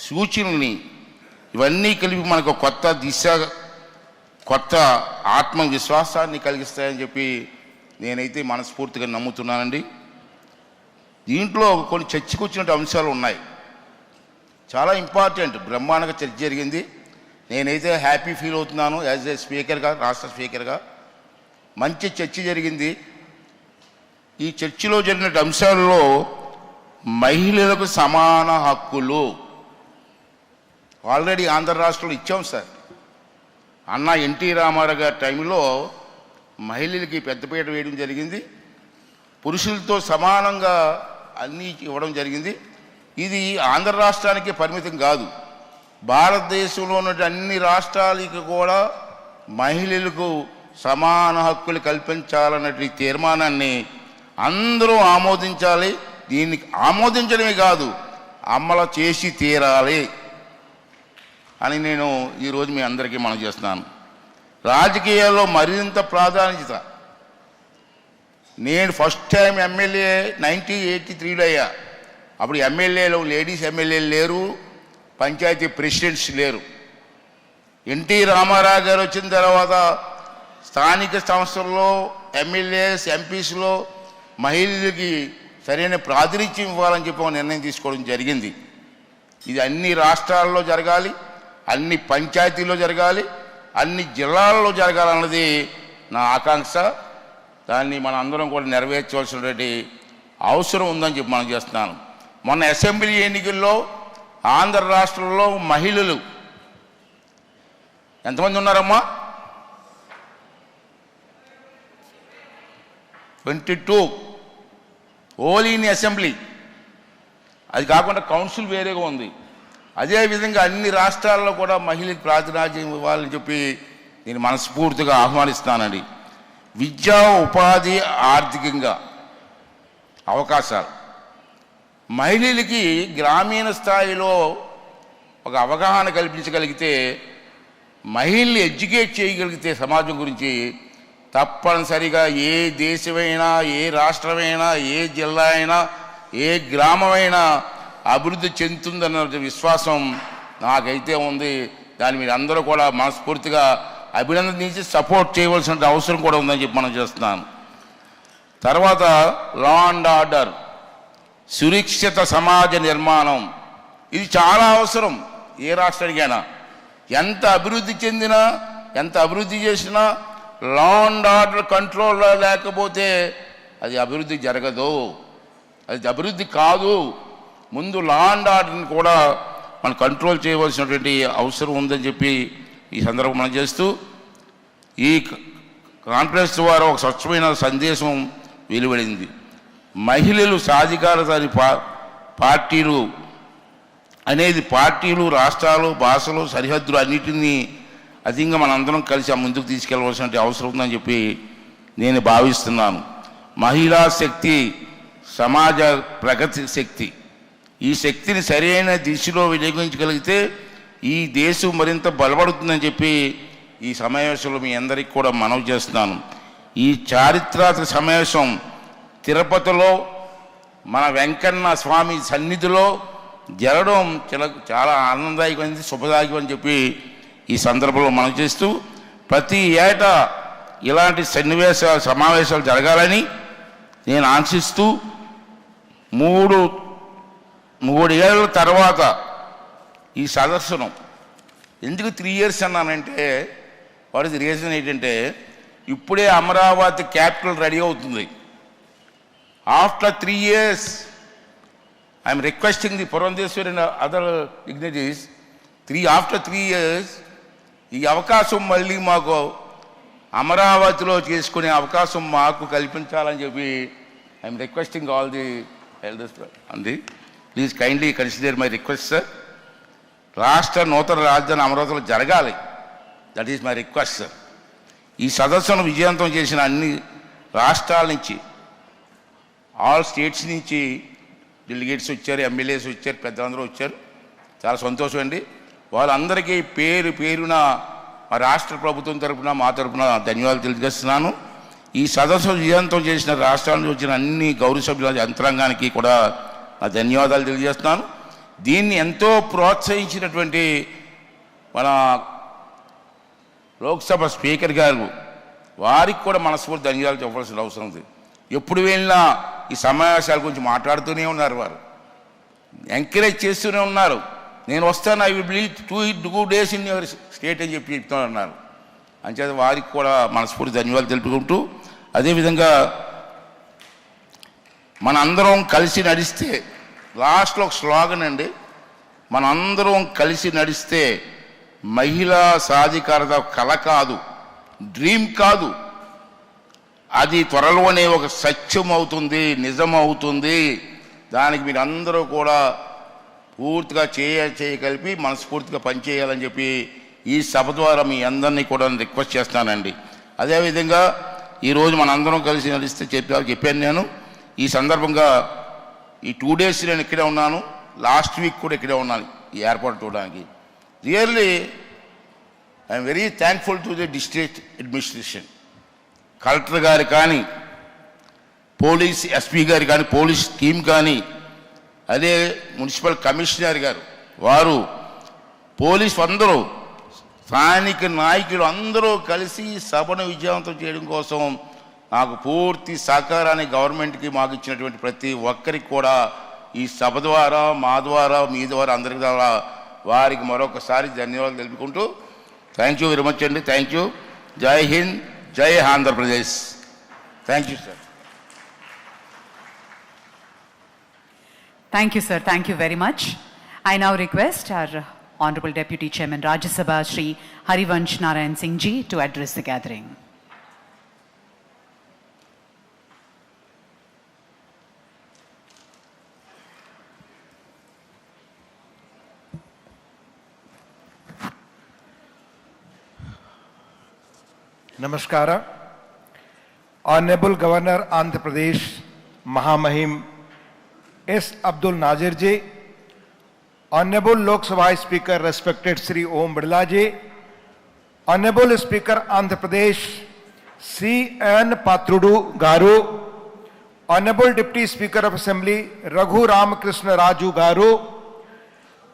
సూచనల్ని ఇవన్నీ కలిపి మనకు కొత్త దిశ, కొత్త ఆత్మవిశ్వాసాన్ని కలిగిస్తాయని చెప్పి నేనైతే మనస్ఫూర్తిగా నమ్ముతున్నానండి. దీంట్లో కొన్ని చర్చకు వచ్చినటువంటి అంశాలు ఉన్నాయి, చాలా ఇంపార్టెంట్. బ్రహ్మాండంగా చర్చ జరిగింది. నేనైతే హ్యాపీ ఫీల్ అవుతున్నాను యాజ్ ఏ స్పీకర్గా, రాష్ట్ర స్పీకర్గా. మంచి చర్చ జరిగింది. ఈ చర్చలో జరిగిన అంశాలలో మహిళలకు సమాన హక్కులు ఆల్రెడీ ఆంధ్ర రాష్ట్రంలో ఇచ్చాం సార్. అన్న ఎన్టీ రామారావు గారి టైంలో మహిళలకి పెద్దపీట వేయడం జరిగింది. పురుషులతో సమానంగా అన్నీ ఇవ్వడం జరిగింది. ఇది ఆంధ్ర రాష్ట్రానికి పరిమితం కాదు, భారతదేశంలో ఉన్న అన్ని రాష్ట్రాలకి కూడా మహిళలకు సమాన హక్కులు కల్పించాలన్నటువంటి తీర్మానాన్ని అందరూ ఆమోదించాలి. దీన్ని ఆమోదించడమే కాదు, అమలు చేసి తీరాలి అని నేను ఈరోజు మీ అందరికీ మనం చేస్తున్నాను. రాజకీయాల్లో మరింత ప్రాధాన్యత. నేను ఫస్ట్ టైం ఎమ్మెల్యే 1983లో అయ్యా. అప్పుడు ఎమ్మెల్యేలు లేడీస్ ఎమ్మెల్యేలు లేరు, పంచాయతీ ప్రెసిడెంట్స్ లేరు. ఎన్టీ రామారావు గారు వచ్చిన తర్వాత స్థానిక సంస్థల్లో ఎమ్మెల్యేస్ ఎంపీస్లో మహిళలకి సరైన ప్రాతినిధ్యం ఇవ్వాలని చెప్పి ఒక నిర్ణయం తీసుకోవడం జరిగింది. ఇది అన్ని రాష్ట్రాల్లో జరగాలి, అన్ని పంచాయతీల్లో జరగాలి, అన్ని జిల్లాల్లో జరగాలన్నది నా ఆకాంక్ష. దాన్ని మన అందరం కూడా నెరవేర్చవలసినటువంటి అవసరం ఉందని చెప్పి మనం చేస్తున్నాను. మొన్న అసెంబ్లీ ఎన్నికల్లో ఆంధ్ర రాష్ట్రంలో మహిళలు ఎంతమంది ఉన్నారమ్మా? 22 ఓన్లీ ఇన్ అసెంబ్లీ. అది కాకుండా కౌన్సిల్ వేరేగా ఉంది. అదేవిధంగా అన్ని రాష్ట్రాల్లో కూడా మహిళలకు ప్రాతినిధ్యం ఇవ్వాలని చెప్పి నేను మనస్ఫూర్తిగా ఆహ్వానిస్తానండి. విద్యా, ఉపాధి, ఆర్థికంగా అవకాశాలు మహిళలకి గ్రామీణ స్థాయిలో ఒక అవగాహన కల్పించగలిగితే, మహిళల్ని ఎడ్యుకేట్ చేయగలిగితే సమాజం గురించి తప్పనిసరిగా ఏ దేశమైనా, ఏ రాష్ట్రమైనా, ఏ జిల్లా అయినా, ఏ గ్రామమైనా అభివృద్ధి చెందుతుందన్న విశ్వాసం నాకైతే ఉంది. దాన్ని మీరు అందరూ కూడా మనస్ఫూర్తిగా అభినందించి సపోర్ట్ చేయవలసిన అవసరం కూడా ఉందని చెప్పి మనం చేస్తున్నాను. తర్వాత లా అండ్ ఆర్డర్, సురక్షిత సమాజ నిర్మాణం, ఇది చాలా అవసరం. ఏ రాష్ట్రానికైనా ఎంత అభివృద్ధి చెందినా, ఎంత అభివృద్ధి చేసినా లా అండ్ ఆర్డర్ కంట్రోల్లో లేకపోతే అది అభివృద్ధి జరగదు, అది అభివృద్ధి కాదు. ముందు లా అండ్ ఆర్డర్ని కూడా మనం కంట్రోల్ చేయవలసినటువంటి అవసరం ఉందని చెప్పి ఈ సందర్భం మనం చేస్తూ, ఈ కాన్ఫరెన్స్ ద్వారా ఒక స్వచ్ఛమైన సందేశం వెలువడింది. మహిళలు సాధికారత పార్టీలు అనేది పార్టీలు, రాష్ట్రాలు, భాషలు, సరిహద్దులు అన్నిటినీ అధికంగా మనందరం కలిసి ముందుకు తీసుకెళ్లవలసిన అవసరం ఉందని చెప్పి నేను భావిస్తున్నాను. మహిళా శక్తి సమాజ ప్రగతి శక్తి. ఈ శక్తిని సరైన దిశలో వినియోగించగలిగితే ఈ దేశం మరింత బలపడుతుందని చెప్పి ఈ సమావేశంలో మీ అందరికీ కూడా మనవి చేస్తున్నాను. ఈ చారిత్రక సమావేశం తిరుపతిలో మన వెంకన్న స్వామి సన్నిధిలో జరగడం చాలా ఆనందదాయకమైనది, శుభదాయకం అని చెప్పి ఈ సందర్భంలో మనం చేస్తూ, ప్రతి ఏటా ఇలాంటి సమావేశాలు జరగాలని నేను ఆశిస్తూ, మూడు ఏళ్ళ తర్వాత ఈ సదస్సును ఎందుకు 3 years అన్నానంటే, వాట్ ఇస్ రీజన్ ఏంటంటే, ఇప్పుడే అమరావతి క్యాపిటల్ రెడీ అవుతుంది. After 3 years I'm requesting the Purandeswari and other dignities, after 3 years ఈ అవకాశం మళ్ళీ మాకు అమరావతిలో చేసుకునే అవకాశం మాకు కల్పించాలని చెప్పి I'm requesting all the elders అండి, please kindly consider my request sir. రాష్ట్ర నూతన రాజధాని అమరావతిలో జరగాలి, that is my request sir. ఈ సదస్సును విజయవంతం చేసిన అన్ని రాష్ట్రాల నుంచి, ఆల్ స్టేట్స్ నుంచి డెలిగేట్స్ వచ్చారు, ఎమ్మెల్యేస్ వచ్చారు, పెద్దలందరూ వచ్చారు. చాలా సంతోషం అండి. వాళ్ళందరికీ పేరున మా రాష్ట్ర ప్రభుత్వం తరఫున, మా తరఫున ధన్యవాదాలు తెలియజేస్తున్నాను. ఈ సదస్సు విజయవంతం చేసిన రాష్ట్రాల నుంచి వచ్చిన అన్ని గౌరవ సభ్యుల యంత్రాంగానికి కూడా నా ధన్యవాదాలు తెలియజేస్తున్నాను. దీన్ని ఎంతో ప్రోత్సహించినటువంటి మన లోక్సభ స్పీకర్ గారు, వారికి కూడా మనస్ఫూర్తి ధన్యవాదాలు చెప్పాల్సిన అవసరం ఉంది. ఎప్పుడు వెళ్ళినా ఈ సమావేశాల గురించి మాట్లాడుతూనే ఉన్నారు, వారు ఎంకరేజ్ చేస్తూనే ఉన్నారు. నేను వస్తాను, I will be 2 days in your state అని చెప్పి చెప్తూ ఉన్నారు. అంచేత వారికి కూడా మనస్ఫూర్తి ధన్యవాదాలు తెలుపుకుంటూ, అదేవిధంగా మనందరం కలిసి నడిస్తే, లాస్ట్లో ఒక స్లోగన్ అండి, మనందరం కలిసి నడిస్తే మహిళా సాధికారత కళ కాదు, డ్రీమ్ కాదు, అది త్వరలోనే ఒక సత్యం అవుతుంది, నిజం అవుతుంది. దానికి మీరు అందరూ కూడా పూర్తిగా చేయగలిపి మనస్ఫూర్తిగా పనిచేయాలని చెప్పి ఈ సభ ద్వారా మీ అందరినీ కూడా రిక్వెస్ట్ చేస్తానండి. అదేవిధంగా ఈరోజు మనందరం కలిసి నడిస్తే చెప్పాను నేను. ఈ సందర్భంగా ఈ 2 days నేను ఇక్కడే ఉన్నాను, లాస్ట్ వీక్ కూడా ఇక్కడే ఉన్నాను ఈ ఏర్పాటు చూడడానికి. Really I'm very thankful to the district administration, collector గారు కానీ, పోలీస్ ఎస్పీ గారు కానీ, పోలీస్ టీం కానీ, అదే మున్సిపల్ కమిషనర్ గారు, వారు పోలీసు అందరూ, స్థానిక నాయకులు అందరూ కలిసి సభను విజయవంతం చేయడం కోసం నాకు పూర్తి సహకారాన్ని గవర్నమెంట్కి మాకు ఇచ్చినటువంటి ప్రతి ఒక్కరికి కూడా ఈ సభ ద్వారా, మా ద్వారా, మీ ద్వారా, అందరి ద్వారా వారికి మరొకసారి ధన్యవాదాలు తెలుపుకుంటూ థ్యాంక్ యూ వెరీ మచ్ అండి. Thank you. జై హింద్, జై Andhra Pradesh. Thank you sir. Thank you, sir. Thank you very much. I now request our Honorable Deputy Chairman Rajya Sabha, Shri Harivansh Narayan Singh Ji, to address the gathering. Namaskara. Honorable Governor Andhra Pradesh, Mahamahim S. Abdul Nazir Ji, Honorable Lok Sabha Speaker, respected Shri Om Birla Ji, Honorable Speaker Andhra Pradesh, Shri N. Patrudu Garu, Honorable Deputy Speaker of Assembly, Raghu Ramakrishna Raju Garu,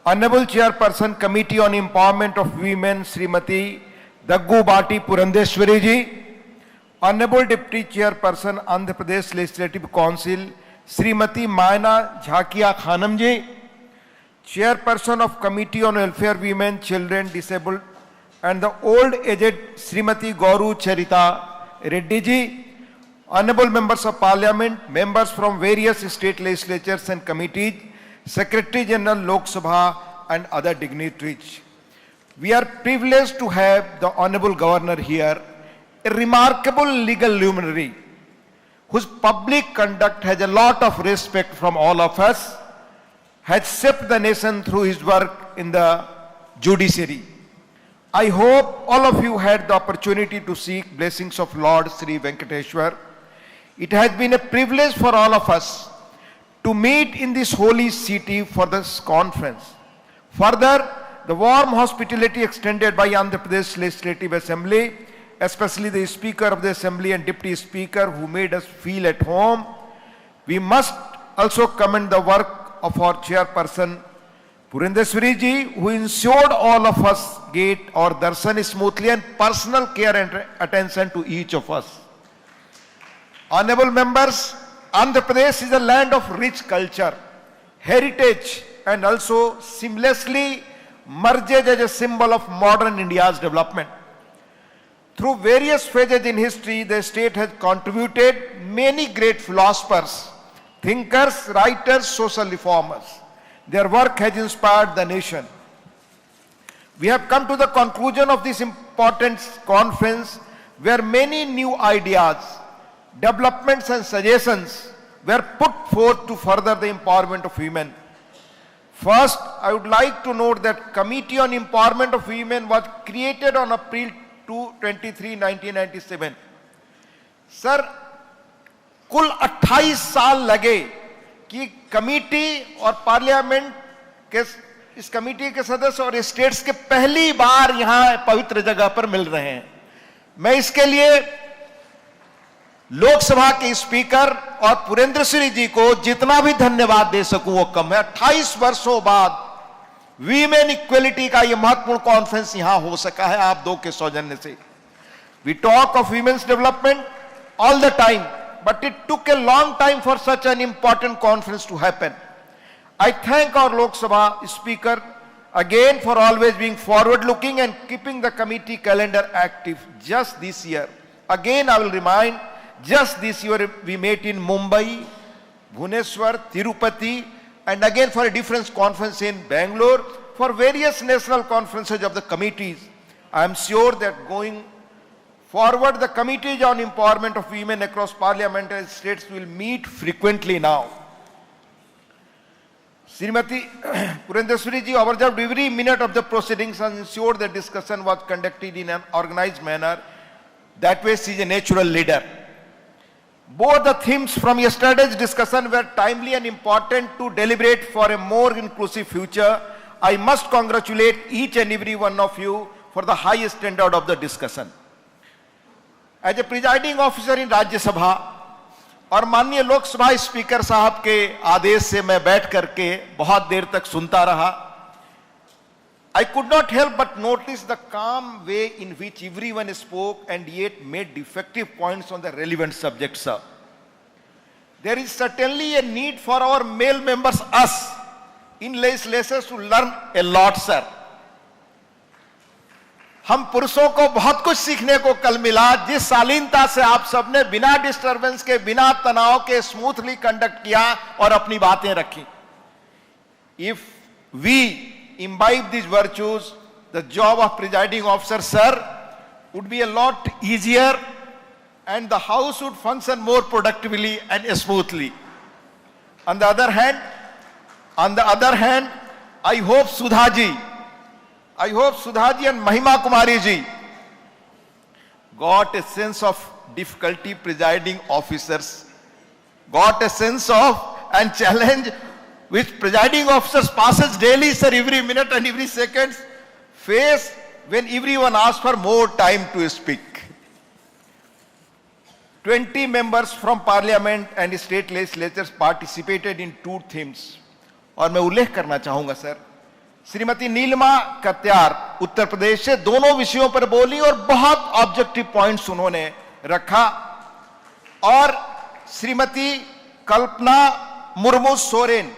Honorable Chairperson Committee on Empowerment of Women, Shrimati Daggu Bati Purandheshwari Ji, Honorable Deputy Chairperson Andhra Pradesh Legislative Council, Shrimati Maina Jhakia Khanam Ji, Chairperson of Committee on Welfare Women, Children, Disabled and the Old Aged, Shrimati Gauru Charita Reddy Ji, Honorable Members of Parliament, members from various state legislatures and committees, Secretary General Lok Sabha and other dignitaries. We are privileged to have the Honorable Governor here, a remarkable legal luminary whose public conduct has a lot of respect from all of us, has shaped the nation through his work in the judiciary. I hope all of you had the opportunity to seek blessings of Lord Sri Venkateshwar. It has been a privilege for all of us to meet in this holy city for this conference. Further, the warm hospitality extended by Andhra Pradesh Legislative Assembly, especially the Speaker of the Assembly and Deputy Speaker who made us feel at home. We must also commend the work of our Chairperson Purandheshwari Ji, who ensured all of us get our darshan smoothly and personal care and attention to each of us. Honorable members, Andhra Pradesh is a land of rich culture, heritage and also seamlessly merges as a symbol of modern India's development. Through various phases in history, the state has contributed many great philosophers, thinkers, writers, social reformers. Their work has inspired the nation. We have come to the conclusion of this important conference where many new ideas, developments and suggestions were put forth to further the empowerment of women. First, I would like to note that Committee on Empowerment of Women was created on April 23, 1997. Sir, कुल 28 साल लगे कि committee और parliament के इस committee के सदस्य और स्टेट्स के पहली बार यहां पवित्र जगह पर मिल रहे हैं. मैं इसके लिए लोकसभा के स्पीकर और पुरेंद्रश्री जी को जितना भी धन्यवाद दे सकूं वो कम है. 28 वर्षों बाद वीमेन इक्वलिटी का यह महत्वपूर्ण कॉन्फ्रेंस यहां हो सका है आप दो के सौजन्य से. We talk of women's development all the time, but it took a long time for such an important conference to happen. I thank our Lok Sabha Speaker again for always being forward looking and keeping the committee calendar active. Just this year, again I will remind, just this year we met in Mumbai, Bhubaneswar, Tirupati and again for a different conference in Bangalore for various national conferences of the committees. I am sure that going forward, the committees on empowerment of women across parliamentary states will meet frequently now. Shrimati Purandheshwari ji observed every minute of the proceedings and ensured the discussion was conducted in an organized manner. That way she is a natural leader. Both the themes from yesterday's discussion were timely and important to deliberate for a more inclusive future. I must congratulate each and every one of you for the high standard of the discussion. As a presiding officer in Rajya Sabha और माननीय Lok Sabha speaker साहब के आदेश से मैं बैठ करके बहुत देर तक सुनता रहा. I could not help but notice the calm way in which everyone spoke and yet made defective points on the relevant subject, sir. There is certainly a need for our male members, us, in legislatures to learn a lot, sir. हम पुरुषों को बहुत कुछ सीखने को कल मिला, जिस शालीनता से आप सबने बिना डिस्टरबेंस के, बिना तनाव के स्मूथली कंडक्ट किया और अपनी बातें रखी. If we imbibe these virtues, the job of presiding officer, sir, would be a lot easier and the house would function more productively and smoothly. On the other hand, I hope Sudha ji and Mahima Kumari ji got a sense of difficulty presiding officers, got a sense of and challenge which presiding officers passes daily, sir, every minute and every second face when everyone asks for more time to speak. 20 members from parliament and state legislatures participated in 2 themes. और मैं उल्लेख करना चाहूंगा sir, Shrimati Nilima कत्यार Uttar Pradesh से दोनों विषयों पर बोली और बहुत ऑब्जेक्टिव पॉइंट्स उन्होंने रखा. और श्रीमती कल्पना मुर्मू सोरेन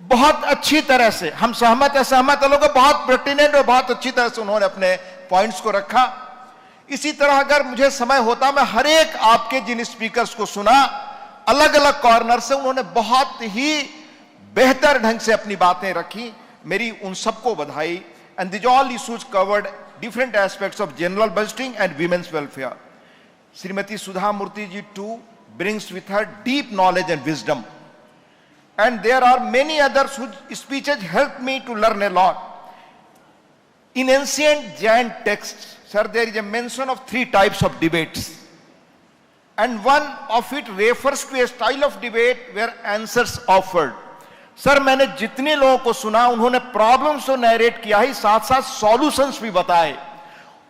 बहुत अच्छी तरह से, हम सहमत लोग बहुत पर्टिनेंट और बहुत अच्छी तरह से उन्होंने अपने पॉइंट्स को रखा. इसी तरह अगर मुझे समय होता मैं हर एक आपके जिन स्पीकर्स को सुना, अलग अलग कॉर्नर से उन्होंने बहुत ही बेहतर ढंग से अपनी बातें रखी. मेरी उन सबको बधाई. And this all issues covered different aspects of general budgeting and women's welfare. Shrimati Sudha Murthy ji too brings with her deep knowledge and wisdom. And there are many others whose speeches helped me to learn a lot. In ancient Jain texts, sir, there is a mention of 3 types of debates. And one of it refers to a style of debate where answers offered. Sir मैंने जितने लोगों को सुना उन्होंने problems तो narrate किया ही, साथ साथ सॉल्यूशंस भी बताए.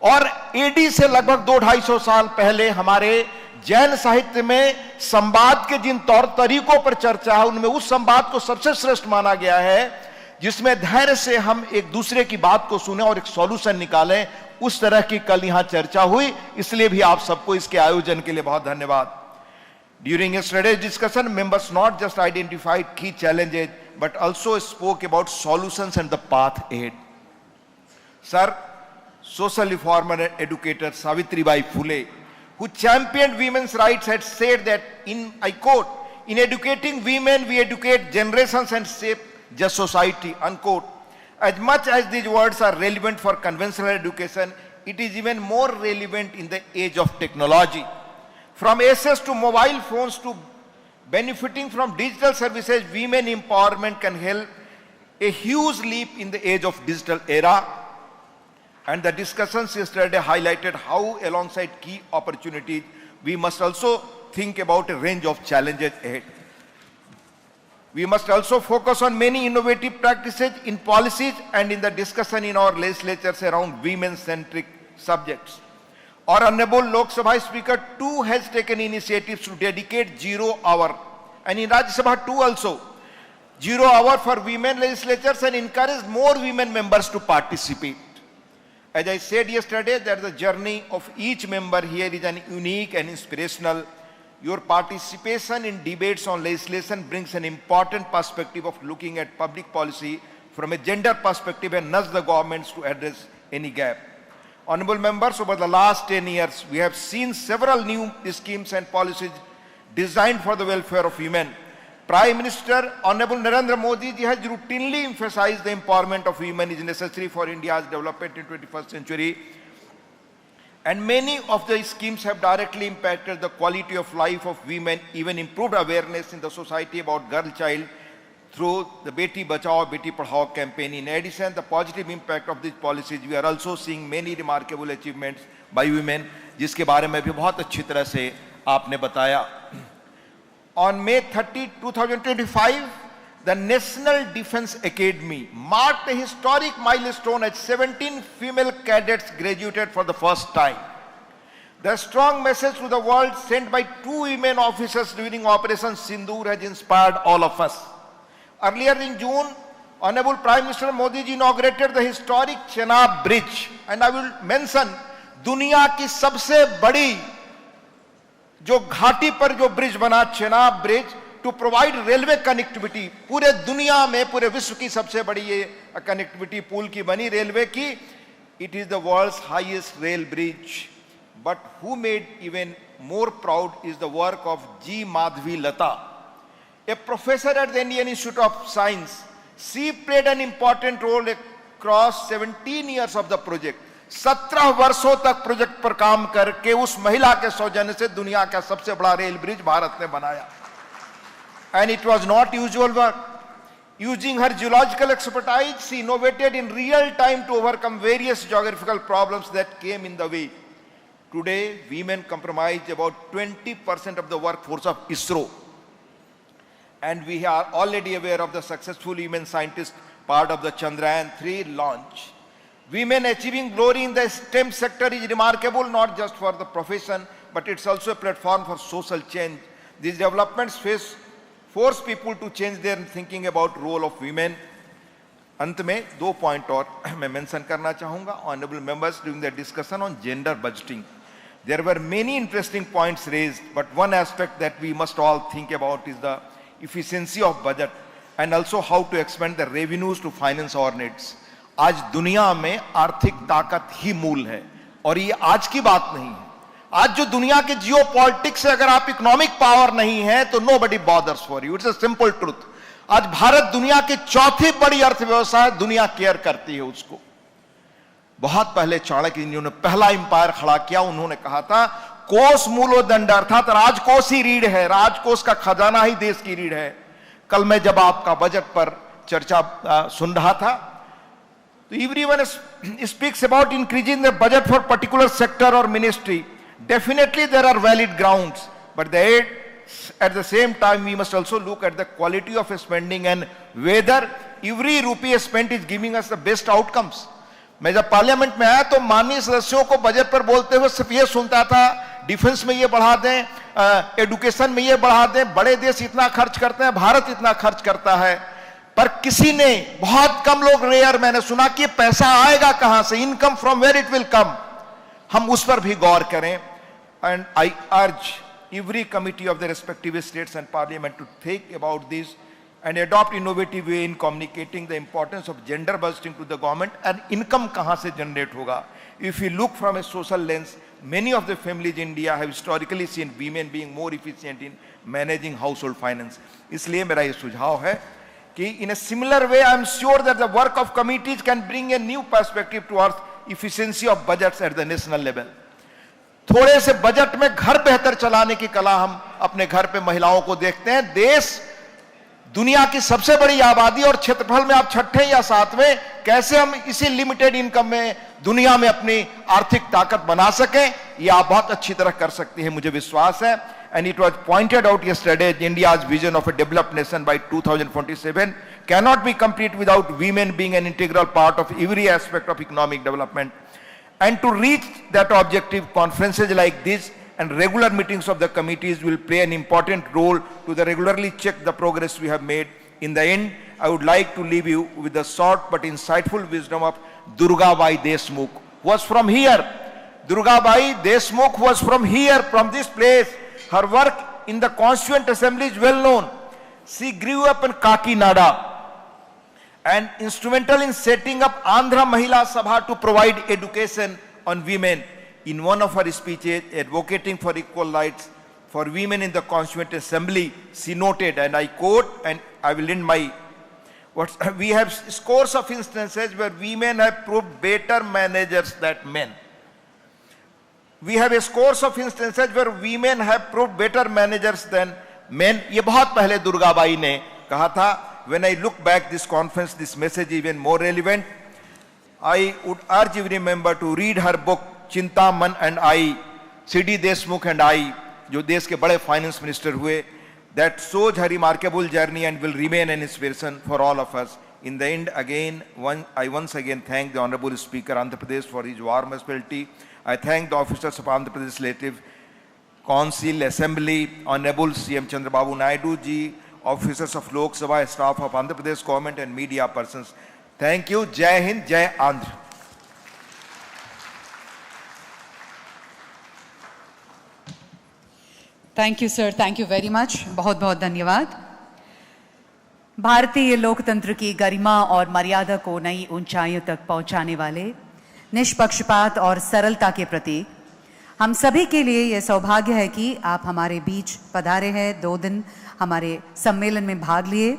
और एडी से लगभग 200-250 साल पहले हमारे जैन साहित्य में संवाद के जिन तौर तरीकों पर चर्चा है, उनमें उस संवाद को सबसे श्रेष्ठ माना गया है जिसमें धैर्य से हम एक दूसरे की बात को सुने और एक सॉल्यूशन निकालें. उस तरह की कल यहां चर्चा हुई, इसलिए भी आप सबको इसके आयोजन के लिए बहुत धन्यवाद. During yesterday's discussion, members not just identified key challenges, but also spoke about solutions and the path ahead. Sir, social reformer and educator Savitribai Phule, who championed women's rights, had said that, I quote, "In educating women, we educate generations and shape just society," unquote. As much as these words are relevant for conventional education, it is even more relevant in the age of technology. From access to mobile phones to benefiting from digital services, women empowerment can help a huge leap in the age of digital era. And the discussions yesterday highlighted how, alongside key opportunities, we must also think about a range of challenges ahead. We must also focus on many innovative practices in policies and in the discussion in our legislatures around women-centric subjects. Our Honorable Lok Sabha Speaker too has taken initiatives to dedicate 0 hour, and in Rajya Sabha too also, 0 hour for women legislatures and encourage more women members to participate. As I said yesterday, that the journey of each member here is an unique and inspirational. Your participation in debates on legislation brings an important perspective of looking at public policy from a gender perspective and nudge the governments to address any gap. Honorable members, over the last 10 years, we have seen several new schemes and policies designed for the welfare of women. Prime Minister Honorable Narendra Modi ji has routinely emphasized the empowerment of women is necessary for India's development in 21st century. And many of the schemes have directly impacted the quality of life of women, even improved awareness in the society about girl child through the Beti Bachao, Beti Padhao campaign. In addition, the positive impact of these policies, we are also seeing many remarkable achievements by women, जिसके बारे में भी बहुत अच्छी तरह से आपने बताया. On May 30, 2025, the National Defence Academy marked a historic milestone as 17 female cadets graduated for the first time. The strong message to the world sent by 2 women officers during Operation Sindoor has inspired all of us. Earlier in June, Honorable Prime Minister Modi ji inaugurated the historic Chenab Bridge, and I will mention दुनिया की सबसे बड़ी जो घाटी पर जो bridge बना, Chenab bridge, to provide railway connectivity. पूरे दुनिया में, पूरे विश्व की सबसे बड़ी ये कनेक्टिविटी पुल की बनी, रेलवे की. It is the world's highest rail bridge. But who made even more proud is the work of G Madhavi Latha, a professor at the Indian Institute of Science. She played an important role across 17 years of the project. 17 वर्षों तक project पर काम करके उस महिला के सौजन्य से दुनिया का सबसे बड़ा रेल ब्रिज भारत ने बनाया. And it was not usual work. Using her geological expertise, she innovated in real time to overcome various geographical problems that came in the way. Today, women comprise about 20% of the workforce of ISRO. And we are already aware of the successful women scientists part of the Chandrayaan-3 launch. Women achieving glory in the STEM sector is remarkable, not just for the profession, but it's also a platform for social change. These developments force people to change their thinking about role of women. अंत में 2 point और मैं mention करना चाहूंगा. Honorable members, during the discussion on gender budgeting, there were many interesting points raised, but one aspect that we must all think about is the efficiency of budget and also how to expand the revenues to finance our needs. आज दुनिया में आर्थिक ताकत ही मूल है, और ये आज की बात नहीं है. आज जो दुनिया के जियो पॉलिटिक्स से अगर आप इकोनॉमिक पावर नहीं है तो nobody bothers for you. It's a simple truth. आज भारत दुनिया की चौथी बड़ी अर्थव्यवस्था है, दुनिया केयर करती है उसको. बहुत पहले चाणक्य जी ने पहला एम्पायर खड़ा किया. उन्होंने कहा था कोष मूलोदंड, अर्थात राजकोष ही रीढ़ है, राजकोष का खजाना ही देश की रीढ़ है. कल मैं जब आपका बजट पर चर्चा सुन रहा था तो everyone speaks about increasing the budget for particular sector or ministry. Definitely there are valid grounds, but at the same time we must also look at the quality of spending and whether every rupee spent is giving us the best outcomes. मैं जब parliament में आया तो माननीय सदस्यों को budget पर बोलते हुए सिर्फ ये सुनता था, डिफेंस में ये बढ़ा दें, एडुकेशन में ये बढ़ा दें, बड़े देश इतना खर्च करते हैं, भारत इतना खर्च करता है. पर किसी ने, बहुत कम लोग, रेयर मैंने सुना कि पैसा आएगा कहां से, income from where it will come. हम उस पर भी गौर करें. एंड आई अर्ज every committee of the respective states and parliament to think about this and adopt innovative way in communicating the importance of gender budgeting to the government. And income kahan se generate hoga? If we look from a social lens, many of the families in India have historically seen women being more efficient in managing household finance. इसलिए मेरा ये सुझाव है कि in a similar way I am sure that the work of committees can bring a new perspective towards efficiency of budgets at the national level. थोड़े से budget में घर बेहतर चलाने की कला हम अपने घर पे महिलाओं को देखते हैं. देश दुनिया की सबसे बड़ी आबादी और क्षेत्रफल में आप 6ठे या 7वें, कैसे हम इसी लिमिटेड इनकम में दुनिया में अपनी आर्थिक ताकत बना सकें, ये आप बहुत अच्छी तरह कर सकती हैं, मुझे विश्वास है. And it was pointed out yesterday, India's vision of a developed nation by 2047 cannot be complete without women being an integral part of every aspect of economic development. And to reach that objective, conferences like this and regular meetings of the committees will play an important role to regularly check the progress we have made. In the end, I would like to leave you with the short but insightful wisdom of Durgabai Deshmukh, who was from here. Durgabai Deshmukh was from here, from this place. Her work in the Constituent Assembly is well known. She grew up in Kakinada and instrumental in setting up Andhra Mahila Sabha to provide education on women. In one of her speeches advocating for equal rights for women in the Constituent Assembly, she noted, and I quote, and I will end my words, we have scores of instances where women have proved better managers than men. We have a scores of instances where women have proved better managers than men. ये बहुत पहले दुर्गाबाई ने कहा था when I look back this conference, this message even more relevant. I would urge every member to read her book, Chintaman and I, C.D. Deshmukh and I, जो देश के बड़े finance minister हुए, that shows her remarkable journey and will remain an inspiration for all of us. In the end, I once again thank the Honorable Speaker Andhra Pradesh for his warm hospitality. I thank the officers of Andhra Pradesh Legislative Council, Assembly, Honorable CM Chandrababu Naidu ji, officers of Lok Sabha, staff of Andhra Pradesh government and media persons. Thank you. Jai Hind, Jai Andhra. Thank you sir, thank you very much, बहुत बहुत धन्यवाद। भारतीय लोकतंत्र की गरिमा और मर्यादा को नई ऊंचाइयों तक पहुंचाने वाले निष्पक्षपात और सरलता के प्रतीक हम सभी के लिए यह सौभाग्य है कि आप हमारे बीच पधारे हैं, 2 दिन हमारे सम्मेलन में भाग लिए।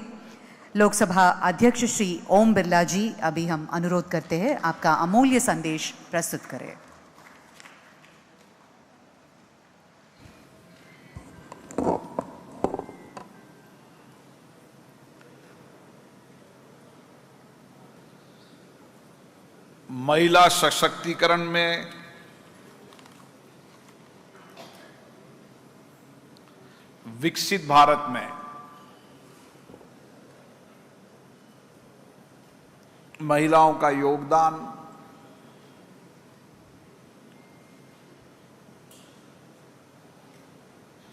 लोकसभा अध्यक्ष श्री ओम बिरला जी, अभी हम अनुरोध करते हैं आपका अमूल्य संदेश प्रस्तुत करें। महिला सशक्तिकरण में विकसित भारत में महिलाओं का योगदान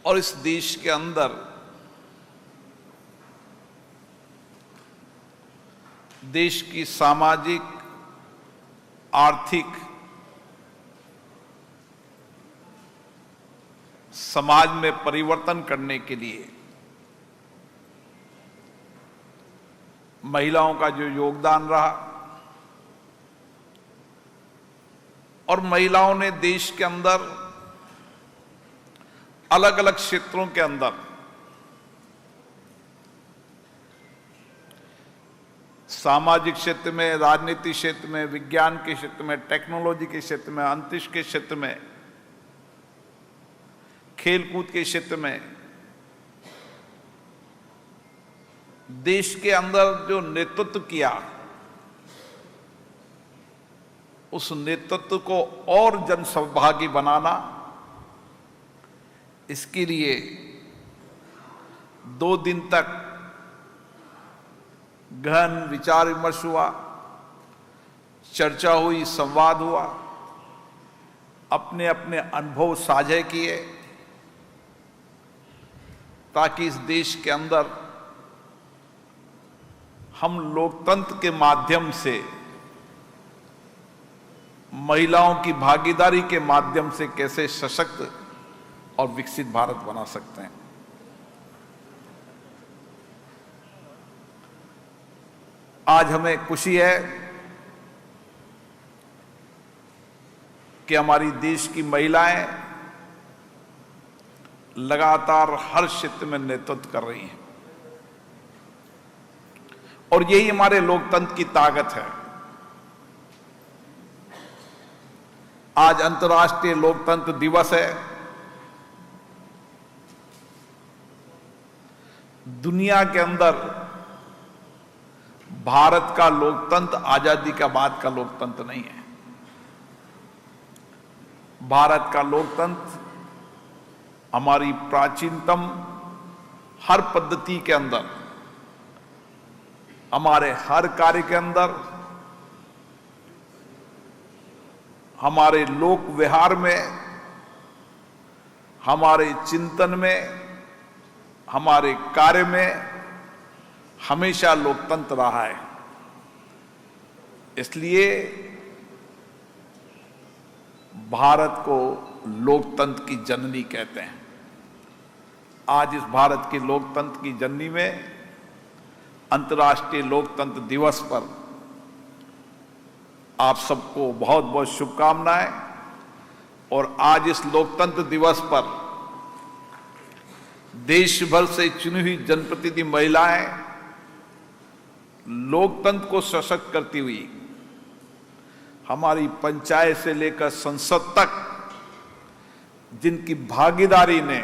और इस देश के अंदर देश की सामाजिक आर्थिक समाज में परिवर्तन करने के लिए महिलाओं का जो योगदान रहा और महिलाओं ने देश के अंदर अलग अलग क्षेत्रों के अंदर सामाजिक क्षेत्र में, राजनीतिक क्षेत्र में, विज्ञान के क्षेत्र में, टेक्नोलॉजी के क्षेत्र में, अंतरिक्ष के क्षेत्र में, खेलकूद के क्षेत्र में देश के अंदर जो नेतृत्व किया, उस नेतृत्व को और जनसहभागी बनाना, इसके लिए 2 दिन तक गहन विचार विमर्श हुआ, चर्चा हुई, संवाद हुआ, अपने अपने अनुभव साझे किए, ताकि इस देश के अंदर हम लोकतंत्र के माध्यम से, महिलाओं की भागीदारी के माध्यम से कैसे सशक्त और विकसित भारत बना सकते हैं। आज हमें खुशी है कि हमारी देश की महिलाएं लगातार हर क्षेत्र में नेतृत्व कर रही हैं और यही हमारे लोकतंत्र की ताकत है। आज अंतर्राष्ट्रीय लोकतंत्र दिवस है। दुनिया के अंदर भारत का लोकतंत्र आजादी का बाद का लोकतंत्र नहीं है। भारत का लोकतंत्र हमारी प्राचीनतम हर पद्धति के अंदर, हमारे हर कार्य के अंदर, हमारे लोक व्यवहार में, हमारे चिंतन में, हमारे कार्य में हमेशा लोकतंत्र रहा है। इसलिए भारत को लोकतंत्र की जननी कहते हैं। आज इस भारत के लोकतंत्र की जननी में अंतर्राष्ट्रीय लोकतंत्र दिवस पर आप सबको बहुत बहुत शुभकामनाएं। और आज इस लोकतंत्र दिवस पर देश भर से चुनी हुई जनप्रतिनिधि महिलाएं लोकतंत्र को सशक्त करती हुई हमारी पंचायत से लेकर संसद तक जिनकी भागीदारी ने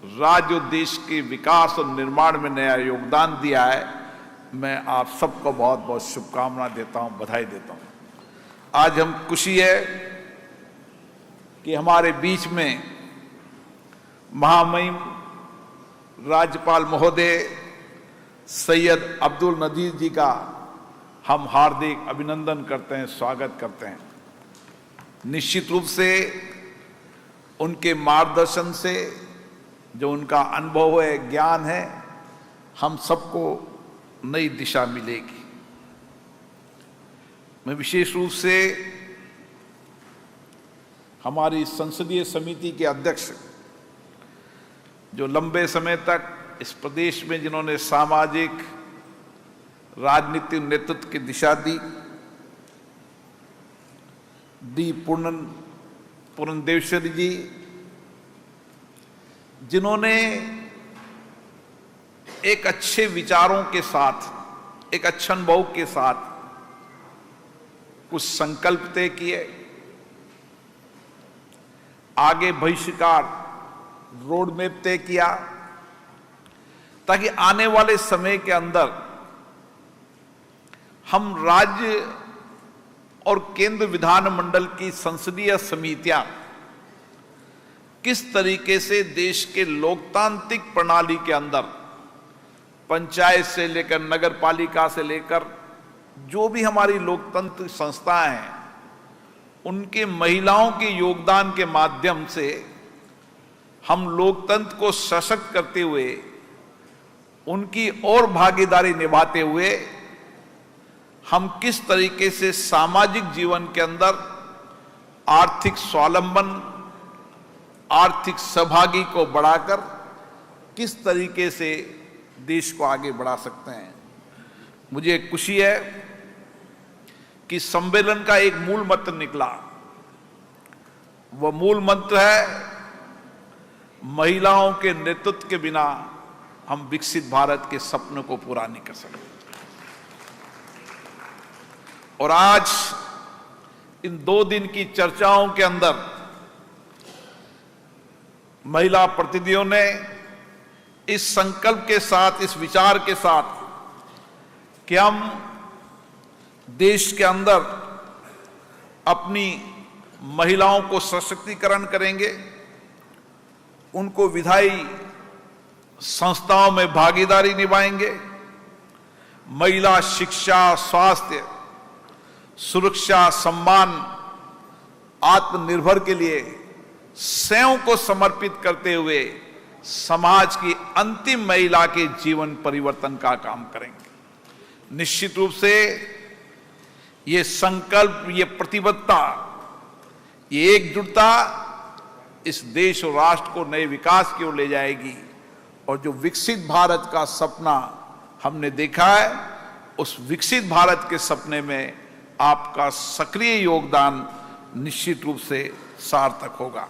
राज्य और देश के विकास और निर्माण में नया योगदान दिया है। मैं आप सबको बहुत बहुत शुभकामना देता हूं, बधाई देता हूं। आज हम खुशी है कि हमारे बीच में महामहिम राज्यपाल महोदय सैयद अब्दुल नजीर जी का हम हार्दिक अभिनंदन करते हैं, स्वागत करते हैं। निश्चित रूप से उनके मार्गदर्शन से जो उनका अनुभव है, ज्ञान है, हम सबको नई दिशा मिलेगी। मैं विशेष रूप से हमारी संसदीय समिति के अध्यक्ष जो लंबे समय तक इस प्रदेश में जिन्होंने सामाजिक राजनीतिक नेतृत्व की दिशा दी पुरंदेश्वरी जी, जिन्होंने एक अच्छे विचारों के साथ, एक अच्छे अनुभव के साथ कुछ संकल्प तय किए, आगे भविष्य का रोड मैप तय किया, ताकि आने वाले समय के अंदर हम राज्य और केंद्र विधानमंडल की संसदीय समितियां किस तरीके से देश के लोकतांत्रिक प्रणाली के अंदर पंचायत से लेकर नगर पालिका से लेकर जो भी हमारी लोकतंत्र संस्थाएं हैं, उनके महिलाओं के योगदान के माध्यम से हम लोकतंत्र को सशक्त करते हुए, उनकी और भागीदारी निभाते हुए हम किस तरीके से सामाजिक जीवन के अंदर आर्थिक स्वावलंबन, आर्थिक सहभागी को बढ़ाकर किस तरीके से देश को आगे बढ़ा सकते हैं। मुझे खुशी है कि सम्मेलन का एक मूल मंत्र निकला। वह मूल मंत्र है, महिलाओं के नेतृत्व के बिना हम विकसित भारत के सपनों को पूरा नहीं कर सकते। और आज इन 2 दिन की चर्चाओं के अंदर महिला प्रतिनिधियों ने इस संकल्प के साथ, इस विचार के साथ कि हम देश के अंदर अपनी महिलाओं को सशक्तिकरण करेंगे, उनको विधायी संस्थाओं में भागीदारी निभाएंगे, महिला शिक्षा, स्वास्थ्य, सुरक्षा, सम्मान, आत्मनिर्भर के लिए स्वयं को समर्पित करते हुए समाज की अंतिम महिला के जीवन परिवर्तन का काम करेंगे। निश्चित रूप से ये संकल्प, ये प्रतिबद्धता, ये एकजुटता इस देश और राष्ट्र को नए विकास की ओर ले जाएगी। और जो विकसित भारत का सपना हमने देखा है, उस विकसित भारत के सपने में आपका सक्रिय योगदान निश्चित रूप से सार्थक होगा।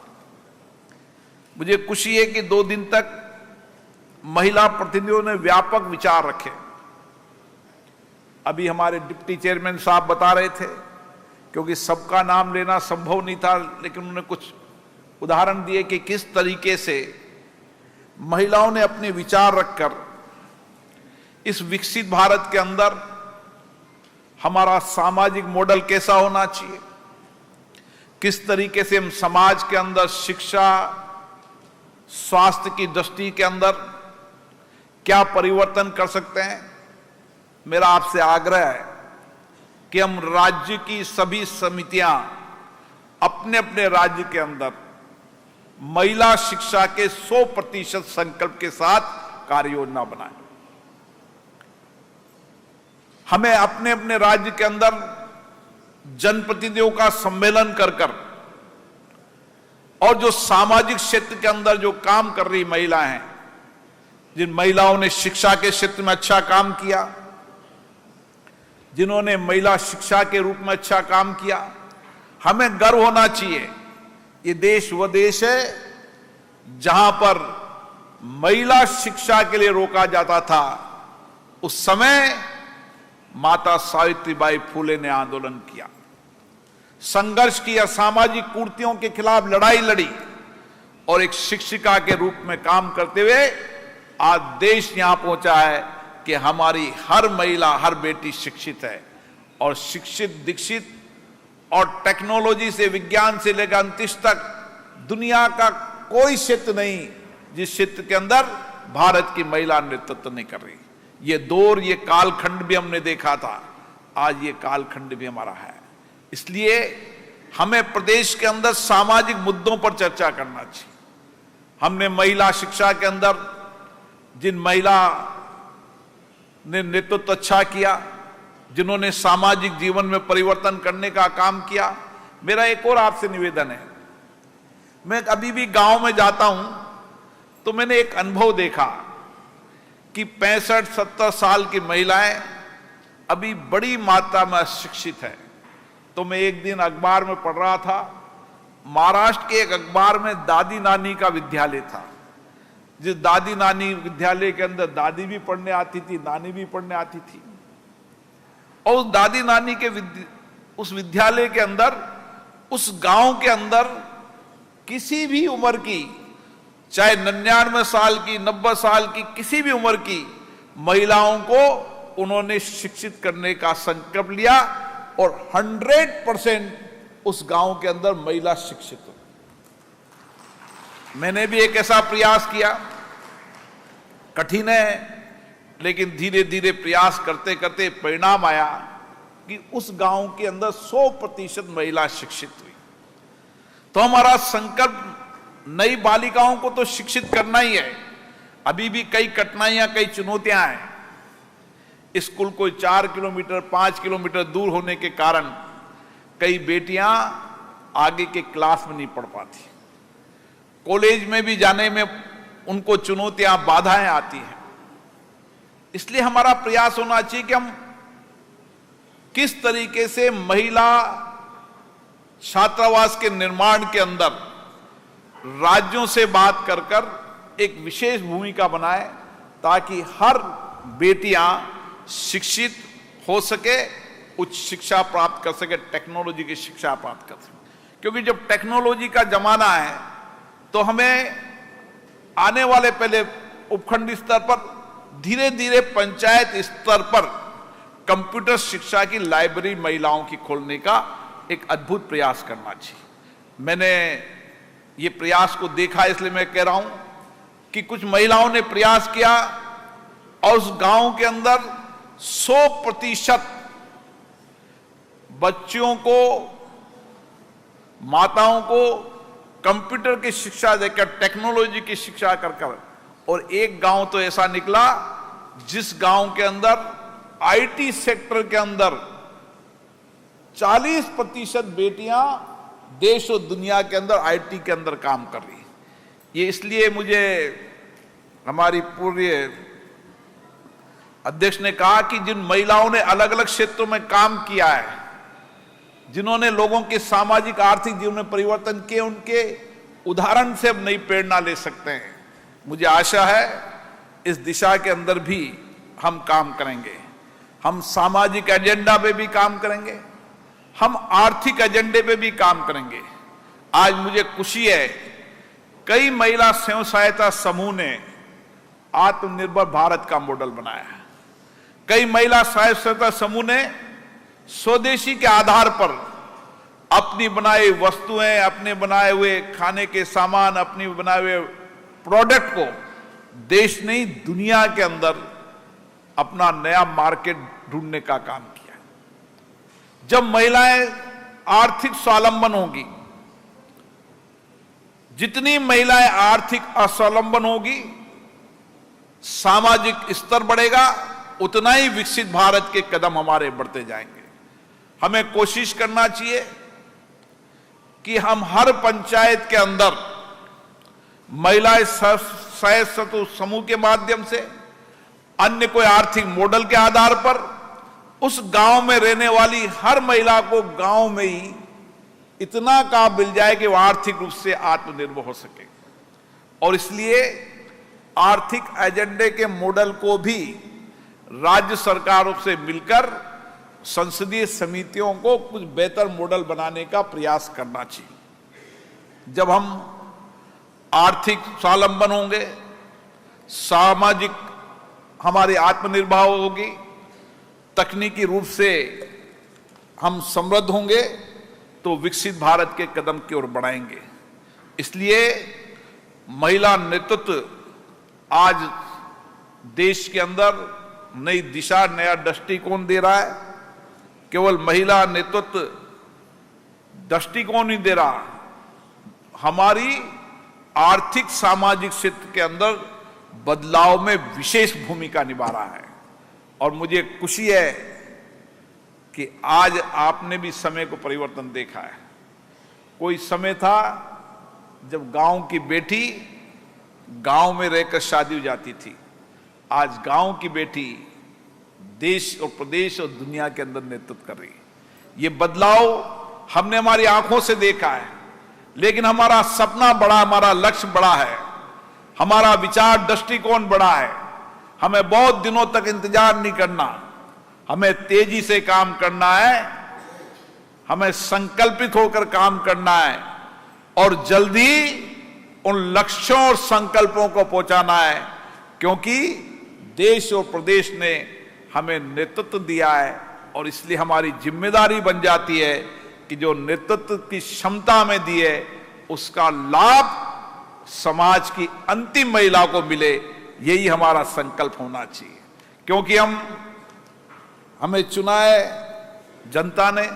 मुझे खुशी है कि 2 दिन तक महिला प्रतिनिधियों ने व्यापक विचार रखे। अभी हमारे डिप्टी चेयरमैन साहब बता रहे थे, क्योंकि सबका नाम लेना संभव नहीं था, लेकिन उन्होंने कुछ उदाहरण दिए कि किस तरीके से महिलाओं ने अपने विचार रखकर इस विकसित भारत के अंदर हमारा सामाजिक मॉडल कैसा होना चाहिए, किस तरीके से हम समाज के अंदर शिक्षा, स्वास्थ्य की दृष्टि के अंदर क्या परिवर्तन कर सकते हैं। मेरा आपसे आग्रह है कि हम राज्य की सभी समितियां अपने अपने राज्य के अंदर महिला शिक्षा के 100% संकल्प के साथ कार्य योजना बनाएं। हमें अपने अपने राज्य के अंदर जनप्रतिनिधियों का सम्मेलन कर और जो सामाजिक क्षेत्र के अंदर जो काम कर रही महिलाएं हैं, जिन महिलाओं ने शिक्षा के क्षेत्र में अच्छा काम किया, जिन्होंने महिला शिक्षा के रूप में अच्छा काम किया, हमें गर्व होना चाहिए। ये देश वो देश है जहां पर महिला शिक्षा के लिए रोका जाता था। उस समय माता सावित्रीबाई फुले ने आंदोलन किया, संघर्ष किया, सामाजिक कुरीतियों के खिलाफ लड़ाई लड़ी और एक शिक्षिका के रूप में काम करते हुए आज देश यहां पहुंचा है कि हमारी हर महिला, हर बेटी शिक्षित है। और शिक्षित, दीक्षित और टेक्नोलॉजी से, विज्ञान से लेकर अंतरिक्ष तक दुनिया का कोई क्षेत्र नहीं जिस क्षेत्र के अंदर भारत की महिला नेतृत्व नहीं कर रही। ये दौर, ये कालखंड भी हमने देखा था, आज ये कालखंड भी हमारा है। इसलिए हमें प्रदेश के अंदर सामाजिक मुद्दों पर चर्चा करना चाहिए। हमने महिला शिक्षा के अंदर जिन महिला ने नेतृत्व अच्छा किया, जिन्होंने सामाजिक जीवन में परिवर्तन करने का काम किया, मेरा एक और आपसे निवेदन है। मैं अभी भी गांव में जाता हूं तो मैंने एक अनुभव देखा कि 65-70 साल की महिलाएं अभी बड़ी मात्रा में अशिक्षित है। तो मैं एक दिन अखबार में पढ़ रहा था, महाराष्ट्र के एक अखबार में दादी नानी का विद्यालय था, जिस दादी नानी विद्यालय के अंदर दादी भी पढ़ने आती थी, नानी भी पढ़ने आती थी। और उस दादी नानी के उस विद्यालय के अंदर, उस गांव के अंदर किसी भी उम्र की, चाहे 99 साल की, 90 साल की, किसी भी उम्र की महिलाओं को उन्होंने शिक्षित करने का संकल्प लिया और 100% उस गांव के अंदर महिला शिक्षित हो। मैंने भी एक ऐसा प्रयास किया, कठिन है, लेकिन धीरे धीरे प्रयास करते करते परिणाम आया कि उस गांव के अंदर 100% महिला शिक्षित हुई। तो हमारा संकल्प नई बालिकाओं को तो शिक्षित करना ही है। अभी भी कई कठिनाइयां, कई चुनौतियां हैं। स्कूल कोई 4 किलोमीटर, 5 किलोमीटर दूर होने के कारण कई बेटियां आगे के क्लास में नहीं पढ़ पाती। कॉलेज में भी जाने में उनको चुनौतियां, बाधाएं आती हैं। इसलिए हमारा प्रयास होना चाहिए कि हम किस तरीके से महिला छात्रावास के निर्माण के अंदर राज्यों से बात कर कर एक विशेष भूमिका बनाए, ताकि हर बेटियां शिक्षित हो सके, उच्च शिक्षा प्राप्त कर सके, टेक्नोलॉजी की शिक्षा प्राप्त कर सके। क्योंकि जब टेक्नोलॉजी का जमाना है तो हमें आने वाले पहले उपखंड स्तर पर, धीरे धीरे पंचायत स्तर पर कंप्यूटर शिक्षा की लाइब्रेरी महिलाओं की खोलने का एक अद्भुत प्रयास करना चाहिए। मैंने ये प्रयास को देखा, इसलिए मैं कह रहा हूं कि कुछ महिलाओं ने प्रयास किया और उस गांव के अंदर 100% बच्चियों को, माताओं को कंप्यूटर की शिक्षा देकर, टेक्नोलॉजी की शिक्षा कर कर, और एक गांव तो ऐसा निकला जिस गांव के अंदर आईटी सेक्टर के अंदर 40% बेटियां देश और दुनिया के अंदर आईटी के अंदर काम कर रही है। ये इसलिए मुझे हमारी पूर्व अध्यक्ष ने कहा कि जिन महिलाओं ने अलग अलग क्षेत्रों में काम किया है, जिन्होंने लोगों के सामाजिक आर्थिक जीवन में परिवर्तन किए, उनके उदाहरण से हम नई प्रेरणा ले सकते हैं। मुझे आशा है इस दिशा के अंदर भी हम काम करेंगे। हम सामाजिक एजेंडा पे भी काम करेंगे, हम आर्थिक एजेंडे पे भी काम करेंगे। आज मुझे खुशी है, कई महिला स्वयं सहायता समूह ने आत्मनिर्भर भारत का मॉडल बनाया है। कई महिला स्वयं सहायता समूह ने स्वदेशी के आधार पर अपनी बनाई वस्तुएं, अपने बनाए हुए खाने के सामान, अपनी बनाए हुए प्रोडक्ट को देश नहीं दुनिया के अंदर अपना नया मार्केट ढूंढने का काम किया। जब महिलाएं आर्थिक स्वावलंबन होगी, जितनी महिलाएं आर्थिक अस्वावलंबन होगी, सामाजिक स्तर बढ़ेगा, उतना ही विकसित भारत के कदम हमारे बढ़ते जाएंगे। हमें कोशिश करना चाहिए कि हम हर पंचायत के अंदर महिलाएं स्वयं समूह के माध्यम से, अन्य कोई आर्थिक मॉडल के आधार पर उस गांव में रहने वाली हर महिला को गांव में ही इतना काम मिल जाए कि वह आर्थिक रूप से आत्मनिर्भर हो सके। और इसलिए आर्थिक एजेंडे के मॉडल को भी राज्य सरकारों से मिलकर संसदीय समितियों को कुछ बेहतर मॉडल बनाने का प्रयास करना चाहिए। जब हम आर्थिक स्वावलंबन होंगे, सामाजिक हमारी आत्मनिर्भर होगी, तकनीकी रूप से हम समृद्ध होंगे, तो विकसित भारत के कदम की ओर बढ़ाएंगे। इसलिए महिला नेतृत्व आज देश के अंदर नई दिशा, नया दृष्टिकोण दे रहा है। केवल महिला नेतृत्व दृष्टिकोण नहीं दे रहा, हमारी आर्थिक सामाजिक क्षेत्र के अंदर बदलाव में विशेष भूमिका निभा रहा है। और मुझे खुशी है कि आज आपने भी समय को परिवर्तन देखा है। कोई समय था जब गांव की बेटी गांव में रहकर शादी हो जाती थी, आज गांव की बेटी देश और प्रदेश और दुनिया के अंदर नेतृत्व कर रही है। ये बदलाव हमने हमारी आंखों से देखा है, लेकिन हमारा सपना बड़ा, हमारा लक्ष्य बड़ा है, हमारा विचार दृष्टिकोण बड़ा है। हमें बहुत दिनों तक इंतजार नहीं करना, हमें तेजी से काम करना है, हमें संकल्पित होकर काम करना है और जल्दी उन लक्ष्यों और संकल्पों को पहुंचाना है, क्योंकि देश और प्रदेश ने हमें नेतृत्व दिया है। और इसलिए हमारी जिम्मेदारी बन जाती है कि जो नेतृत्व की क्षमता में दी है उसका लाभ समाज की अंतिम महिला को मिले, यही हमारा संकल्प होना चाहिए। क्योंकि हमें चुना है, जनता ने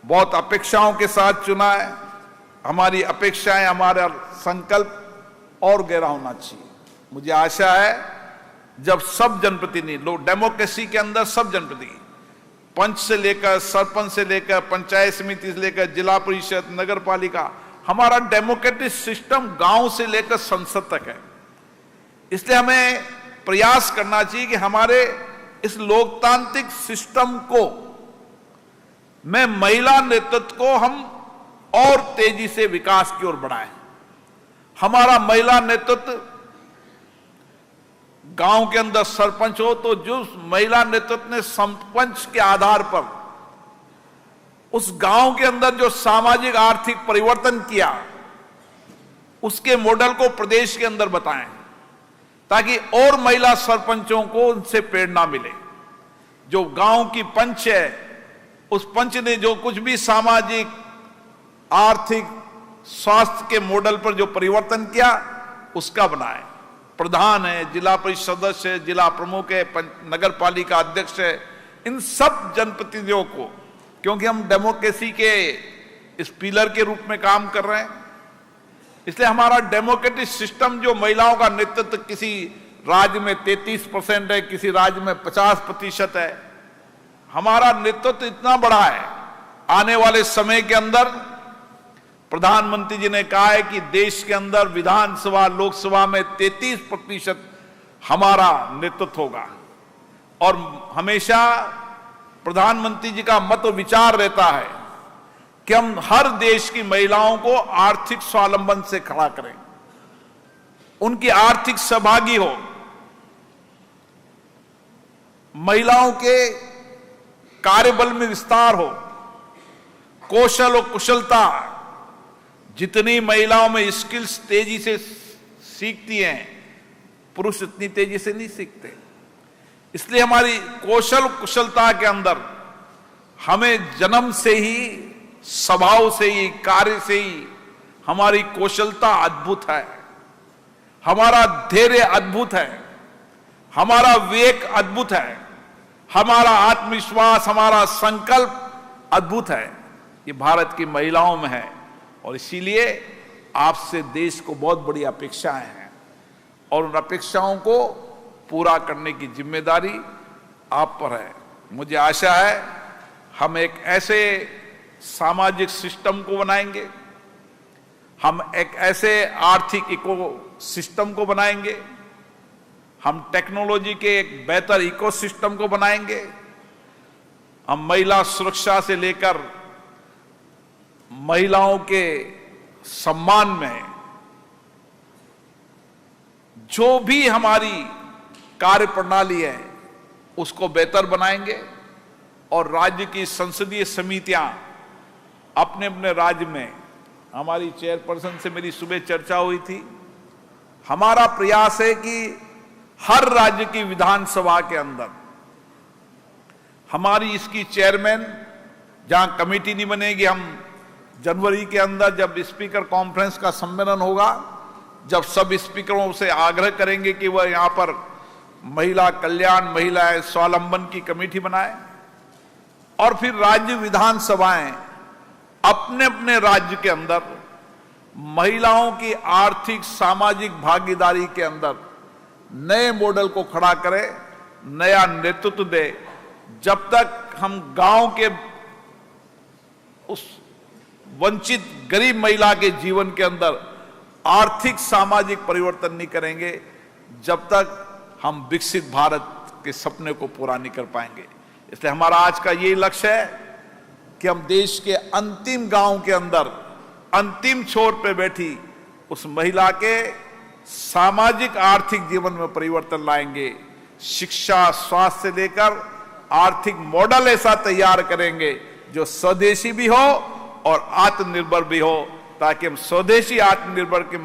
बहुत अपेक्षाओं के साथ चुना है। हमारी अपेक्षाएं, हमारा संकल्प और गहरा होना चाहिए। मुझे आशा है जब सब जनप्रतिनिधि लोग, डेमोक्रेसी के अंदर सब जनप्रतिनिधि, पंच से लेकर सरपंच से लेकर पंचायत समिति से लेकर जिला परिषद, नगर पालिका, हमारा डेमोक्रेटिक सिस्टम गांव से लेकर संसद तक है। इसलिए हमें प्रयास करना चाहिए कि हमारे इस लोकतांत्रिक सिस्टम को में महिला नेतृत्व को हम और तेजी से विकास की ओर बढ़ाएं। हमारा महिला नेतृत्व गांव के अंदर सरपंच हो तो जो महिला नेतृत्व ने सरपंच के आधार पर उस गांव के अंदर जो सामाजिक आर्थिक परिवर्तन किया, उसके मॉडल को प्रदेश के अंदर बताएं, ताकि और महिला सरपंचों को उनसे प्रेरणा मिले। जो गांव की पंच है, उस पंच ने जो कुछ भी सामाजिक, आर्थिक, स्वास्थ्य के मॉडल पर जो परिवर्तन किया, उसका बनाए। प्रधान है, जिला परिषद सदस्य है, जिला प्रमुख है, नगर पालिका अध्यक्ष है, इन सब जनप्रतिनिधियों को, क्योंकि हम डेमोक्रेसी के इस पिलर के रूप में काम कर रहे हैं, इसलिए हमारा डेमोक्रेटिक सिस्टम जो महिलाओं का नेतृत्व किसी राज्य में 33% है, किसी राज्य में 50% है। हमारा नेतृत्व इतना बड़ा है, आने वाले समय के अंदर प्रधानमंत्री जी ने कहा है कि देश के अंदर विधानसभा, लोकसभा में 33% हमारा नेतृत्व होगा। और हमेशा प्रधानमंत्री जी का मत विचार रहता है कि हम हर देश की महिलाओं को आर्थिक स्वावलंबन से खड़ा करें, उनकी आर्थिक सहभागी हो, महिलाओं के कार्यबल में विस्तार हो, कौशल और कुशलता, जितनी महिलाओं में स्किल्स तेजी से सीखती हैं, पुरुष इतनी तेजी से नहीं सीखते। इसलिए हमारी कौशल कुशलता के अंदर हमें जन्म से ही, स्वभाव से ही, कार्य से ही हमारी कौशलता अद्भुत है, हमारा धैर्य अद्भुत है, हमारा विवेक अद्भुत है, हमारा आत्मविश्वास, हमारा संकल्प अद्भुत है। ये भारत की महिलाओं में है और इसीलिए आपसे देश को बहुत बड़ी अपेक्षाएं हैं और उन अपेक्षाओं को पूरा करने की जिम्मेदारी आप पर है। मुझे आशा है हम एक ऐसे सामाजिक सिस्टम को बनाएंगे, हम एक ऐसे आर्थिक इको सिस्टम को बनाएंगे, हम टेक्नोलॉजी के एक बेहतर इको सिस्टम को बनाएंगे, हम महिला सुरक्षा से लेकर महिलाओं के सम्मान में जो भी हमारी कार्य प्रणाली है उसको बेहतर बनाएंगे और राज्य की संसदीय समितियां अपने अपने राज्य में हमारी चेयरपर्सन से मेरी सुबह चर्चा हुई थी। हमारा प्रयास है कि हर राज्य की विधानसभा के अंदर हमारी इसकी चेयरमैन, जहां कमेटी नहीं बनेगी, हम जनवरी के अंदर जब स्पीकर कॉन्फ्रेंस का सम्मेलन होगा, जब सब स्पीकरों से आग्रह करेंगे कि वह यहां पर महिला कल्याण, महिला स्वावलंबन की कमेटी बनाए, और फिर राज्य विधानसभाएं अपने अपने राज्य के अंदर महिलाओं की आर्थिक सामाजिक भागीदारी के अंदर नए मॉडल को खड़ा करें, नया नेतृत्व दे। जब तक हम गांव के उस वंचित गरीब महिला के जीवन के अंदर आर्थिक सामाजिक परिवर्तन नहीं करेंगे, जब तक हम विकसित भारत के सपने को पूरा नहीं कर पाएंगे। इसलिए हमारा आज का ये लक्ष्य है कि हम देश के अंतिम गांव के अंदर अंतिम छोर पे बैठी उस महिला के सामाजिक आर्थिक जीवन में परिवर्तन लाएंगे। शिक्षा, स्वास्थ्य से लेकर आर्थिक मॉडल ऐसा तैयार करेंगे जो स्वदेशी भी हो और आत्मनिर्भर भी हो, ताकि हम स्वदेशी आत्मनिर्भर के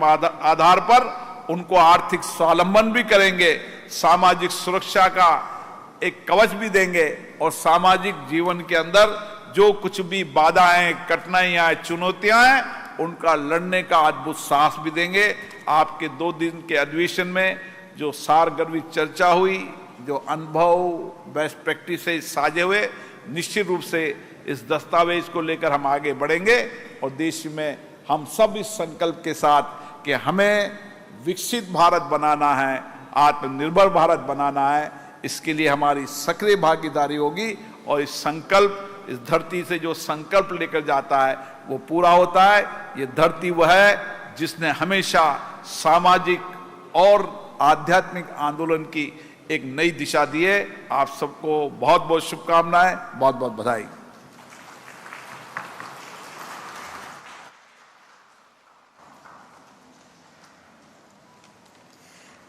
आधार पर उनको आर्थिक स्वावलंबन भी करेंगे, सामाजिक सुरक्षा का एक कवच भी देंगे, और सामाजिक जीवन के अंदर जो कुछ भी बाधाएं, कठिनाइयां, चुनौतियां हैं, उनका लड़ने का अद्भुत साहस भी देंगे। आपके 2 दिन के अधिवेशन में जो सारगर्भित चर्चा हुई, जो अनुभव, बेस्ट प्रैक्टिस से साझे हुए, निश्चित रूप से इस दस्तावेज को लेकर हम आगे बढ़ेंगे और देश में हम सब इस संकल्प के साथ कि हमें विकसित भारत बनाना है, आत्मनिर्भर भारत बनाना है, इसके लिए हमारी सक्रिय भागीदारी होगी। और इस संकल्प, इस धरती से जो संकल्प लेकर जाता है वो पूरा होता है। ये धरती वह है जिसने हमेशा सामाजिक और आध्यात्मिक आंदोलन की एक नई दिशा दी है। आप सबको बहुत बहुत शुभकामनाएं, बहुत बहुत बधाई।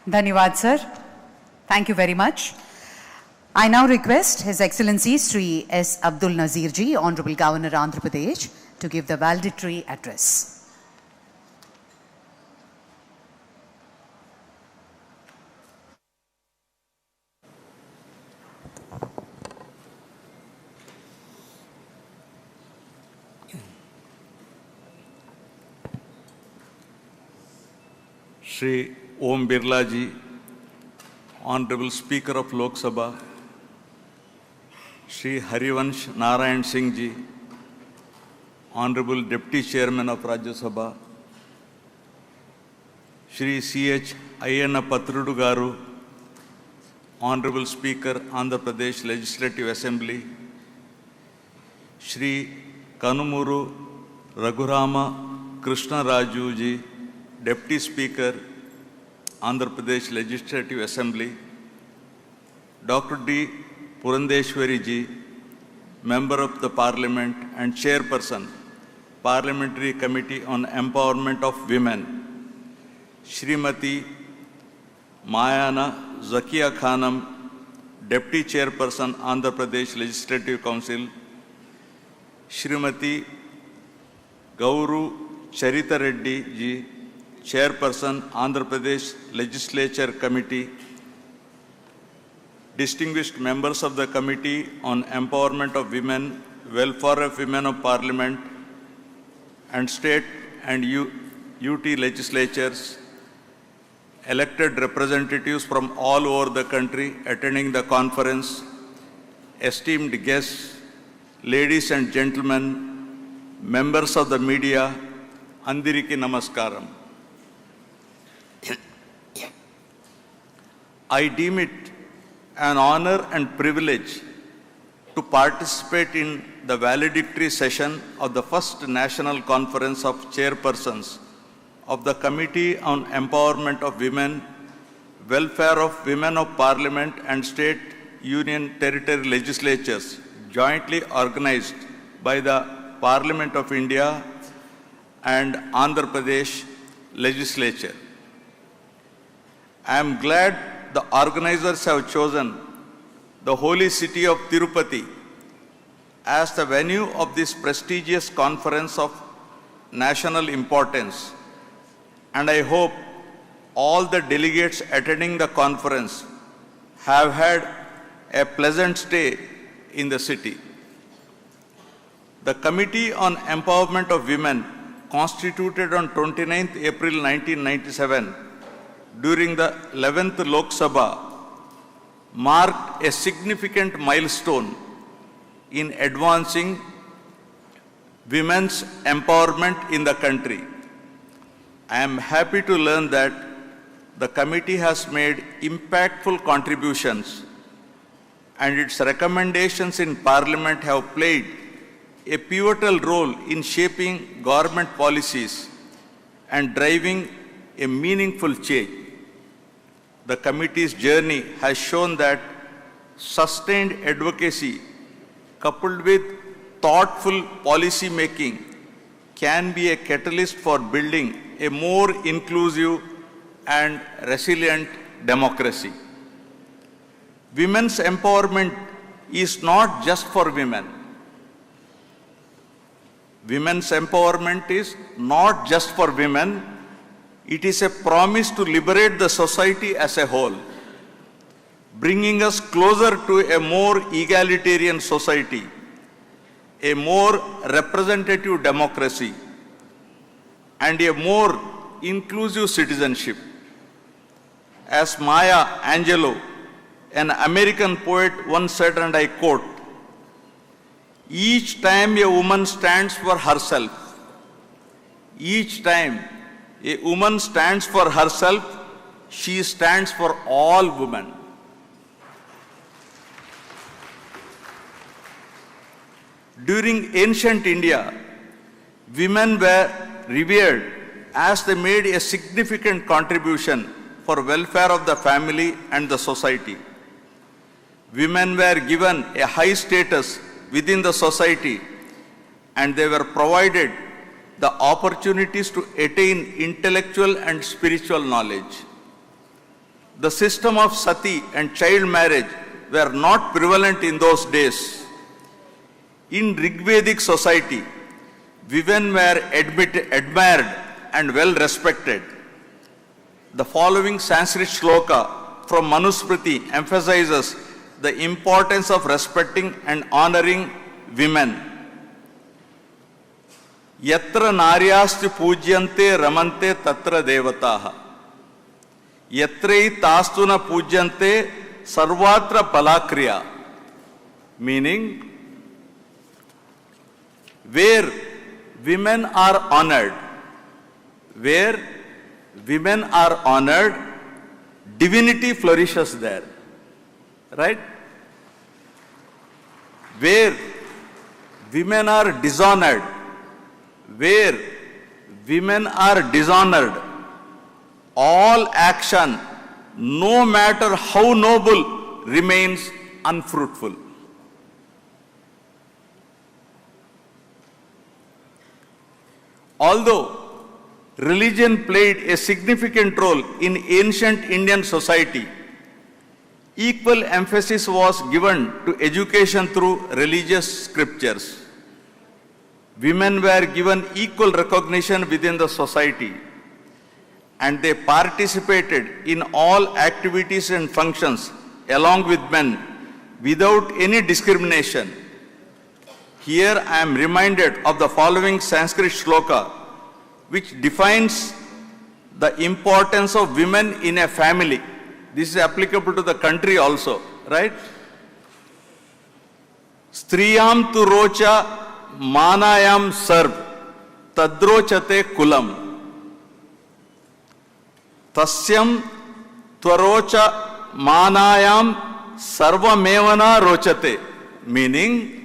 धन्यवाद sir, thank you very much. I now request His Excellency Shri S. Abdul Nazir Ji, Honorable Governor Andhra Pradesh, to give the valedictory address. Shri Om Birla Ji, Honorable Speaker of Lok Sabha, Shri Harivansh Narayan Singh Ji, Honorable Deputy Chairman of Rajya Sabha, Shri C.H. Ayyana Patrudu Garu, Honorable Speaker, Andhra Pradesh Legislative Assembly, Shri Kanumuru Raghurama Krishna Raju Ji, Deputy Speaker, Andhra Pradesh Legislative Assembly, Dr. D. Purandheshwari Ji, Member of the Parliament and Chairperson, Parliamentary Committee on Empowerment of Women, Shrimati Mayana Zakia Khanam, Deputy Chairperson, Andhra Pradesh Legislative Council, Shrimati Gauru Charita Reddy Ji, Chairperson, Andhra Pradesh Legislature Committee, distinguished members of the Committee on Empowerment of Women, Welfare of Women of Parliament, and State and UT legislatures, elected representatives from all over the country attending the conference, esteemed guests, ladies and gentlemen, members of the media, Andiriki Namaskaram. I deem it an honor and privilege to participate in the valedictory session of the first National Conference of Chairpersons of the Committee on Empowerment of Women, Welfare of Women of Parliament and State Union Territory Legislatures, jointly organized by the Parliament of India and Andhra Pradesh Legislature. I am glad the organizers have chosen the holy city of Tirupati as the venue of this prestigious conference of national importance, and I hope all the delegates attending the conference have had a pleasant stay in the city. The Committee on Empowerment of Women, constituted on 29th April 1997 during the 11th Lok Sabha, marked a significant milestone in advancing women's empowerment in the country. I am happy to learn that the committee has made impactful contributions and its recommendations in Parliament have played a pivotal role in shaping government policies and driving a meaningful change. The committee's journey has shown that sustained advocacy coupled with thoughtful policy making can be a catalyst for building a more inclusive and resilient democracy. Women's empowerment is not just for women. Women's empowerment is not just for women. It is a promise to liberate the society as a whole, bringing us closer to a more egalitarian society, a more representative democracy, and a more inclusive citizenship. As Maya Angelou, an American poet, once said, and I quote, "Each time a woman stands for herself, each time a woman stands for herself, she stands for all women." During ancient India, women were revered as they made a significant contribution for welfare of the family and the society. Women were given a high status within the society and they were provided the opportunities to attain intellectual and spiritual knowledge. The system of sati and child marriage were not prevalent in those days. In Rigvedic society, women were admired and well respected. The following Sanskrit shloka from Manusmriti emphasizes the importance of respecting and honoring women. Yatra naryasti pujyante ramante tatra devataha. Yatrei tastuna pujyante sarvatra palakriya. Meaning, where women are honored, where women are honored, divinity flourishes there. Right? Where women are dishonored, where women are dishonored, all action, no matter how noble, remains unfruitful. Although religion played a significant role in ancient Indian society, equal emphasis was given to education through religious scriptures. Women were given equal recognition within the society and they participated in all activities and functions along with men without any discrimination. Here I am reminded of the following Sanskrit shloka which defines the importance of women in a family. This is applicable to the country also, right? Striyam tu rocha manayam sarv tadrochate kulam. Tasyam tvarocha manayam sarvamevana rochate. Meaning,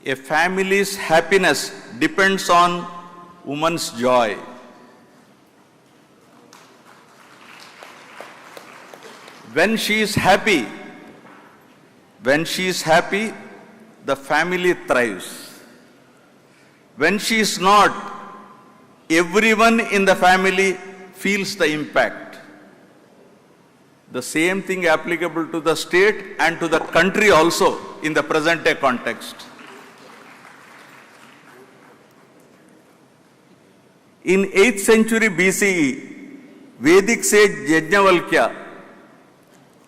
a family's happiness depends on woman's joy. When she is happy, the family thrives. When she is not, everyone in the family feels the impact. The same thing applicable to the state and to the country also in the present day context. In 8th century BCE, Vedic sage Yajnavalkya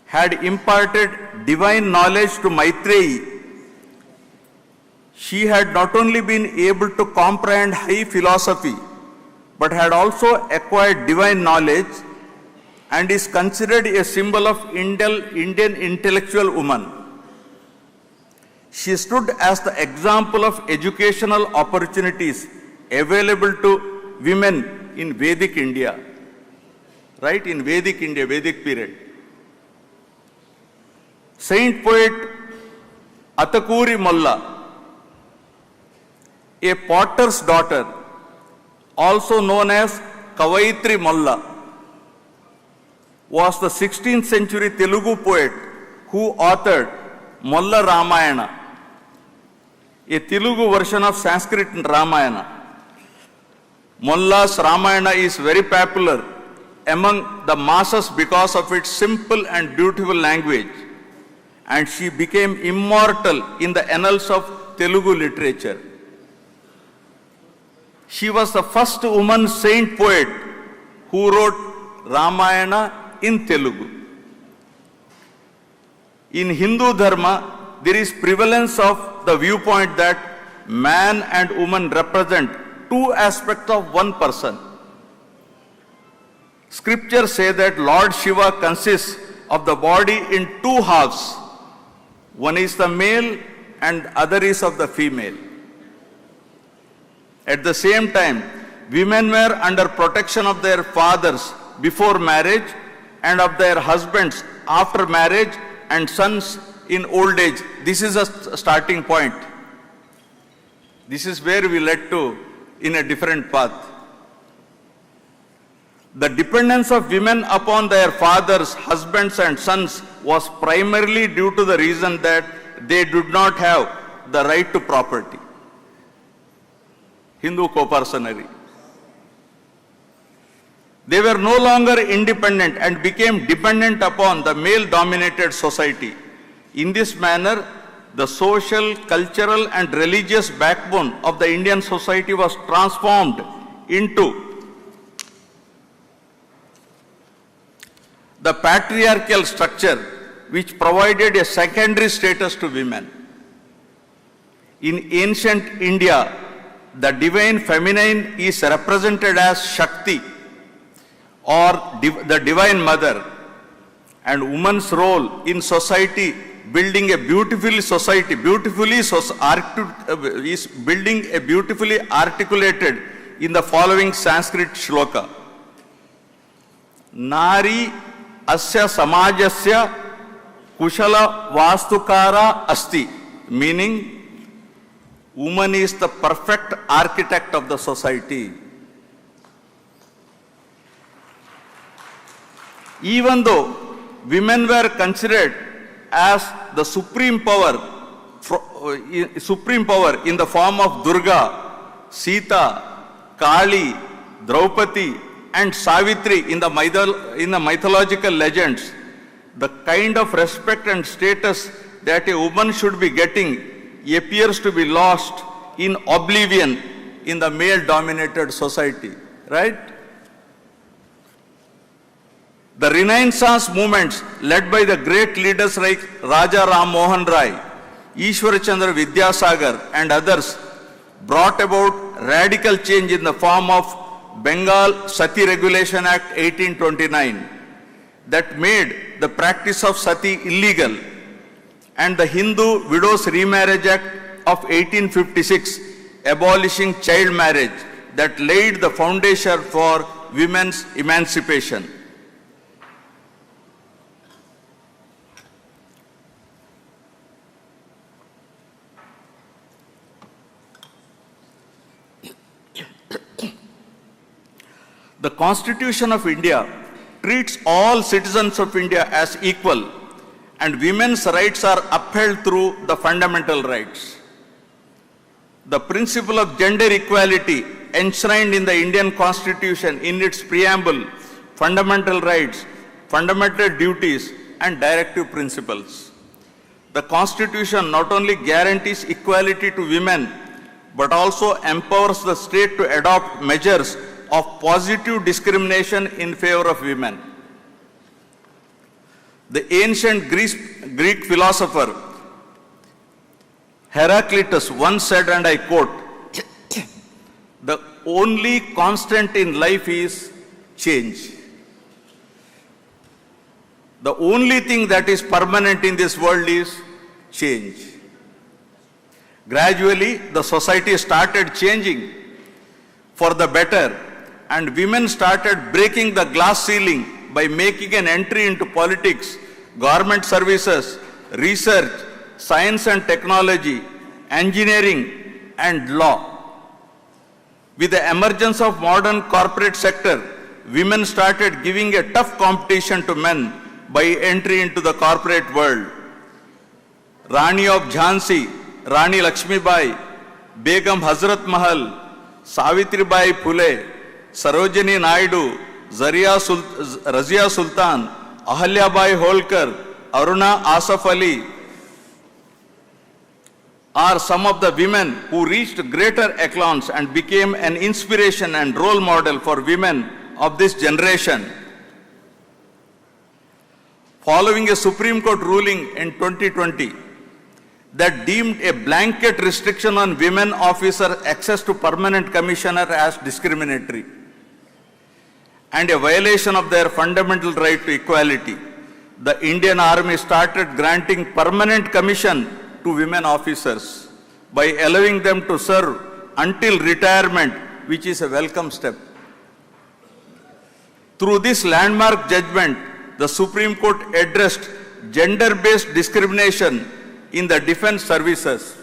had imparted divine knowledge to Maitreyi. She had not only been able to comprehend high philosophy, but had also acquired divine knowledge and is considered a symbol of Indian intellectual woman. She stood as the example of educational opportunities available to women in Vedic India, right? In Vedic India, Vedic period. Saint poet Atakuri Molla, a potter's daughter, also known as Kavaitri Molla, was the 16th century Telugu poet who authored Molla Ramayana, a Telugu version of Sanskrit Ramayana. Molla's Ramayana is very popular among the masses because of its simple and beautiful language, and she became immortal in the annals of Telugu literature. She was the first woman saint poet who wrote Ramayana in Telugu. In Hindu Dharma, there is prevalence of the viewpoint that man and woman represent two aspects of one person. Scriptures say that Lord Shiva consists of the body in two halves. One is the male and other is of the female. At the same time, women were under protection of their fathers before marriage and of their husbands after marriage and sons in old age. This is a starting point. This is where we led to in a different path. The dependence of women upon their fathers, husbands and sons was primarily due to the reason that they did not have the right to property. Hindu co-personary. They were no longer independent and became dependent upon the male-dominated society. In this manner, the social, cultural and religious backbone of the Indian society was transformed into the patriarchal structure which provided a secondary status to women. In ancient India, the divine feminine is represented as Shakti or the divine mother, and woman's role in society building a beautifully articulated in the following Sanskrit shloka. Nari asya samajasya kushala vastukara asti, meaning woman is the perfect architect of the society. Even though women were considered as the supreme power in the form of Durga, Sita, Kali, Draupadi and Savitri in the mythological legends, the kind of respect and status that a woman should be getting appears to be lost in oblivion in the male-dominated society, right? The Renaissance movements led by the great leaders like Raja Ram Mohan Rai, Ishwar Chandra Vidyasagar and others brought about radical change in the form of Bengal Sati Regulation Act 1829 that made the practice of sati illegal, and the Hindu Widows Remarriage Act of 1856 abolishing child marriage that laid the foundation for women's emancipation. The Constitution of India treats all citizens of India as equal, and women's rights are upheld through the fundamental rights. The principle of gender equality enshrined in the Indian Constitution in its preamble, fundamental rights, fundamental duties and directive principles. The Constitution not only guarantees equality to women, but also empowers the state to adopt measures of positive discrimination in favor of women. The ancient Greek philosopher Heraclitus once said, and I quote, "The only constant in life is change. The only thing that is permanent in this world is change." Gradually, the society started changing for the better, and women started breaking the glass ceiling by making an entry into politics, government services, research, science and technology, engineering, and law. With the emergence of modern corporate sector, women started giving a tough competition to men by entry into the corporate world. Rani of Jhansi, Rani Lakshmibai, Begum Hazrat Mahal, Savitribai Phule, Sarojini Naidu, Razia Sultan, Ahalyabai Holkar, Aruna Asaf Ali are some of the women who reached greater echelons and became an inspiration and role model for women of this generation. Following a Supreme Court ruling in 2020 that deemed a blanket restriction on women officer access to permanent commissioner as discriminatory and a violation of their fundamental right to equality, the Indian Army started granting permanent commission to women officers by allowing them to serve until retirement, which is a welcome step. Through this landmark judgment, the Supreme Court addressed gender-based discrimination in the defense services.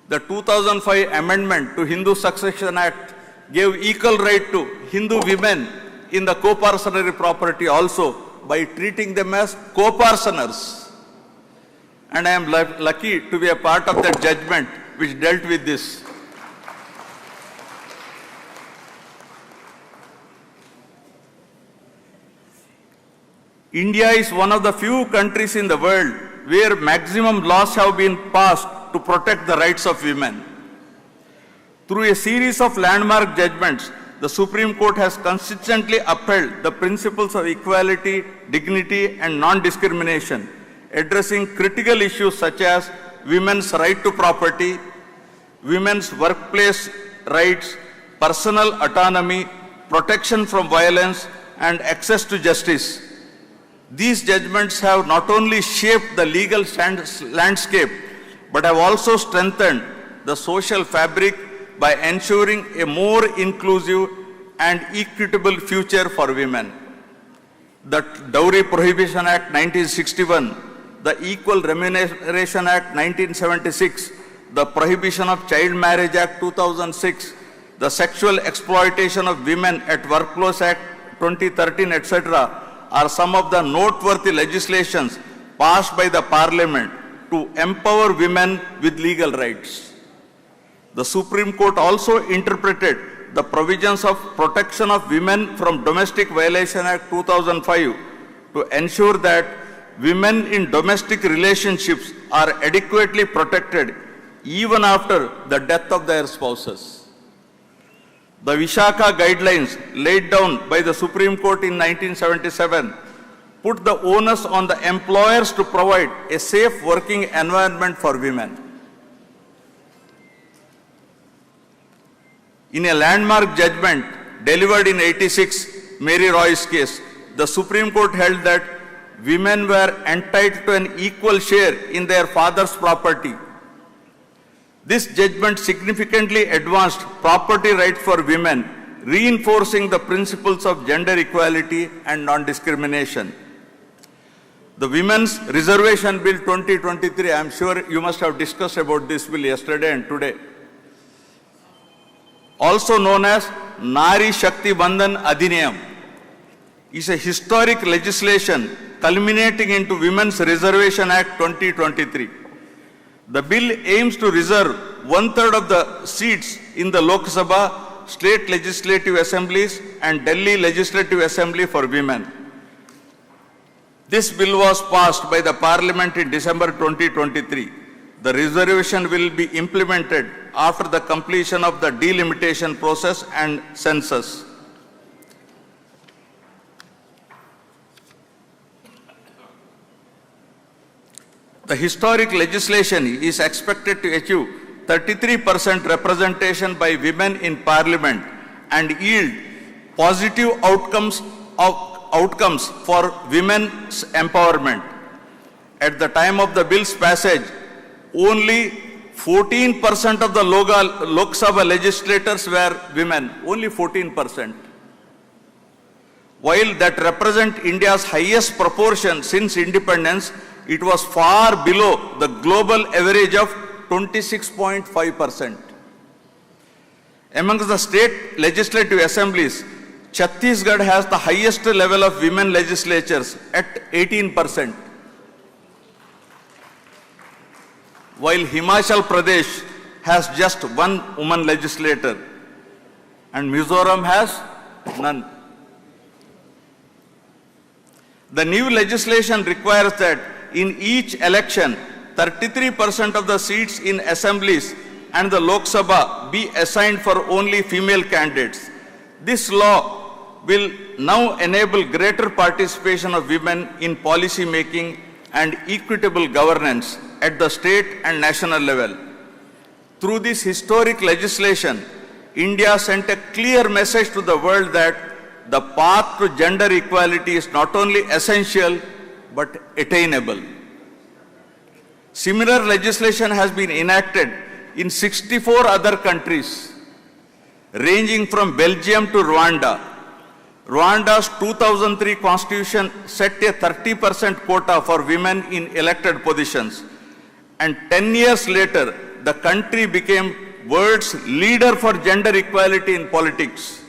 The 2005 amendment to Hindu Succession Act gave equal right to Hindu women in the co-parcenary property also by treating them as co-parceners. And I am lucky to be a part of that judgment which dealt with this. India is one of the few countries in the world where maximum laws have been passed to protect the rights of women. Through a series of landmark judgments, the Supreme Court has consistently upheld the principles of equality, dignity, and non-discrimination, addressing critical issues such as women's right to property, women's workplace rights, personal autonomy, protection from violence, and access to justice. These judgments have not only shaped the legal landscape, but have also strengthened the social fabric by ensuring a more inclusive and equitable future for women. The Dowry Prohibition Act 1961, the Equal Remuneration Act 1976, the Prohibition of Child Marriage Act 2006, the Sexual Exploitation of Women at Workplace Act 2013, etc., are some of the noteworthy legislations passed by the Parliament to empower women with legal rights. The Supreme Court also interpreted the provisions of Protection of Women from Domestic Violation Act 2005 to ensure that women in domestic relationships are adequately protected even after the death of their spouses. The Vishaka guidelines laid down by the Supreme Court in 1977 put the onus on the employers to provide a safe working environment for women. In a landmark judgment delivered in 86, Mary Roy's case, the Supreme Court held that women were entitled to an equal share in their father's property. This judgment significantly advanced property rights for women, reinforcing the principles of gender equality and non-discrimination. The Women's Reservation Bill 2023, I am sure you must have discussed about this bill yesterday and today, also known as Nari Shakti Bandhan Adhiniyam, is a historic legislation culminating into Women's Reservation Act 2023. The bill aims to reserve 1/3 of the seats in the Lok Sabha, state legislative assemblies, and Delhi Legislative Assembly for women. This bill was passed by the Parliament in December 2023. The reservation will be implemented after the completion of the delimitation process and census. The historic legislation is expected to achieve 33% representation by women in parliament and yield positive outcomes for women's empowerment. At the time of the bill's passage, only 14% of the Lok Sabha legislators were women, only 14%. While that represents India's highest proportion since independence, it was far below the global average of 26.5%. Amongst the state legislative assemblies, Chhattisgarh has the highest level of women legislatures at 18%. While Himachal Pradesh has just one woman legislator and Mizoram has none. The new legislation requires that in each election, 33% of the seats in assemblies and the Lok Sabha be assigned for only female candidates. This law will now enable greater participation of women in policy making and equitable governance at the state and national level. Through this historic legislation, India sent a clear message to the world that the path to gender equality is not only essential, but attainable. Similar legislation has been enacted in 64 other countries, ranging from Belgium to Rwanda. Rwanda's 2003 constitution set a 30% quota for women in elected positions. And 10 years later, the country became world's leader for gender equality in politics,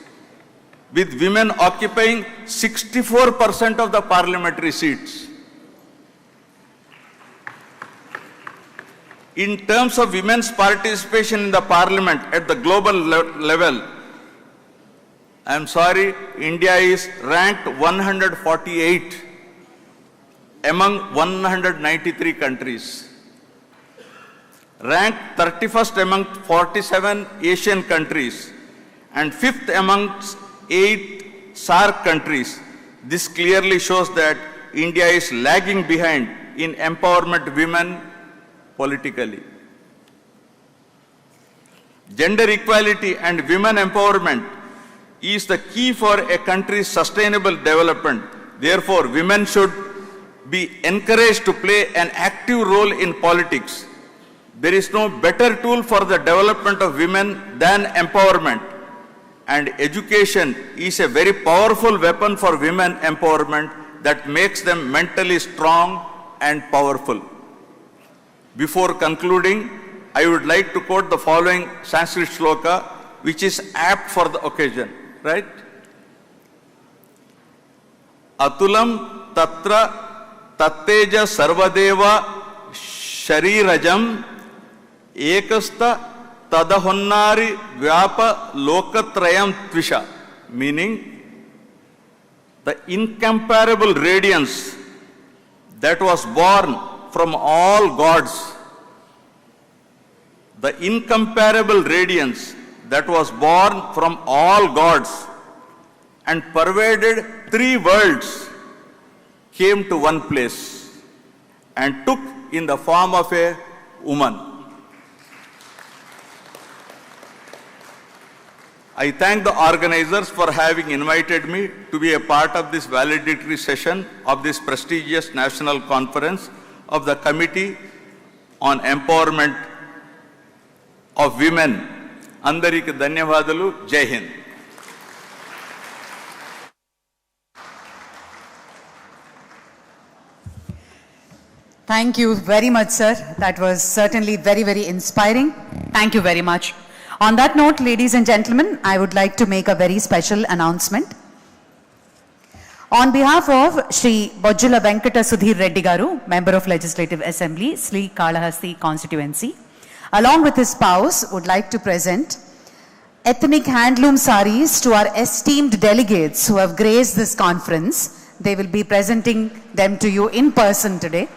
with women occupying 64% of the parliamentary seats. In terms of women's participation in the parliament at the global level, I am sorry, India is ranked 148 among 193 countries. Ranked 31st among 47 Asian countries and 5th amongst 8 SAARC countries. This clearly shows that India is lagging behind in empowerment of women politically. Gender equality and women empowerment is the key for a country's sustainable development. Therefore, women should be encouraged to play an active role in politics. There is no better tool for the development of women than empowerment. And education is a very powerful weapon for women empowerment that makes them mentally strong and powerful. Before concluding, I would like to quote the following Sanskrit shloka, which is apt for the occasion, right? Atulam tatra tatteja sarvadeva sharirajam ekasta tadahonnari vyapa lokatrayam tvisha, meaning the incomparable radiance that was born from all gods, the incomparable radiance that was born from all gods and pervaded 3 worlds came to one place and took in the form of a woman. I thank the organizers for having invited me to be a part of this valedictory session of this prestigious national conference of the Committee on Empowerment of Women. Andariki Dhanyavadalu, Jai Hind. Thank you very much, sir. That was certainly very, very inspiring. Thank you very much. On that note, ladies and gentlemen, I would like to make a very special announcement. On behalf of Shri Bojjula Venkata Sudhir Reddy Garu, Member of Legislative Assembly, Sri Kalahasti Constituency, along with his spouse, would like to present ethnic handloom saris to our esteemed delegates who have graced this conference. They will be presenting them to you in person today.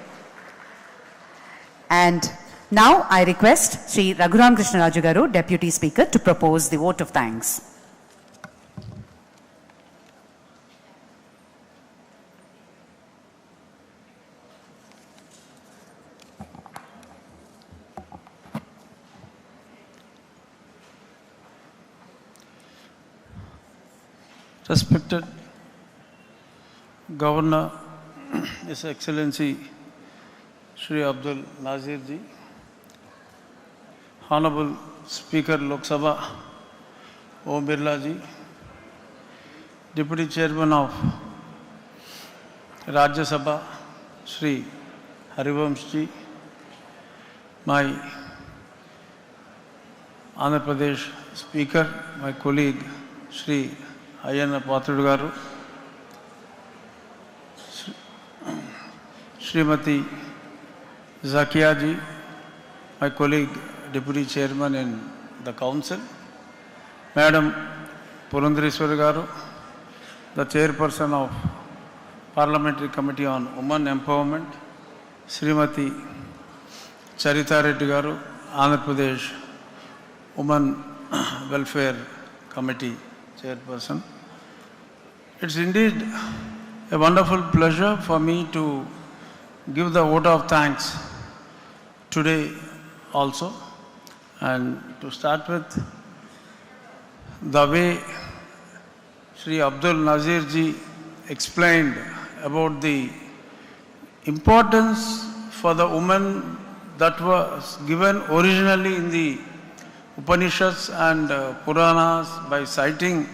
And Now I request Shri Raghuram Krishnaraju Garu, Deputy Speaker, to propose the vote of thanks. Respected Governor, His Excellency Shri Abdul Nazir Ji, Honorable Speaker Lok Sabha Om Birla Ji, Deputy Chairman of Rajya Sabha Shri Harivansh Ji, my Andhra Pradesh Speaker, my colleague Shri Ayana Patrudu Garu, Shrimati Zakia Ji, my colleague Deputy Chairman in the Council, Madam Purandheshwari Garu, the Chairperson of Parliamentary Committee on Women Empowerment, Shrimati Charita Reddy Garu, Andhra Pradesh Women Welfare Committee Chairperson. It's indeed a wonderful pleasure for me to give the vote of thanks today also. And to start with, the way Shri Abdul Nazir Ji explained about the importance for the woman that was given originally in the Upanishads and Puranas by citing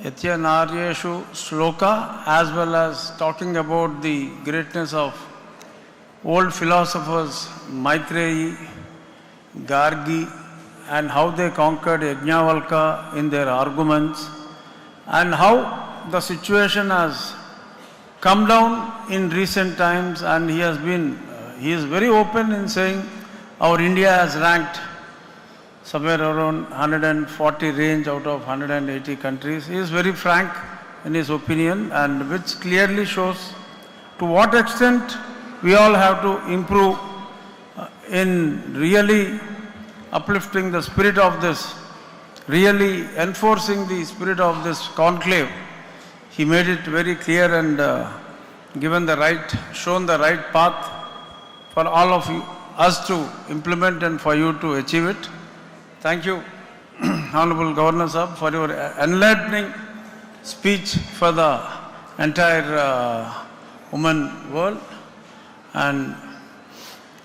Yatya Naryeshu Shloka, as well as talking about the greatness of old philosophers Maitreyi, Gargi, and how they conquered Yajnavalkya in their arguments, and how the situation has come down in recent times, and he is very open in saying our India has ranked somewhere around 140 range out of 180 countries. He is very frank in his opinion, and which clearly shows to what extent we all have to improve in really uplifting the spirit of this, really enforcing the spirit of this conclave. He made it very clear and shown the right path for all of us to implement and for you to achieve it. Thank you, Honorable Governor Sahab, for your enlightening speech for the entire women world. And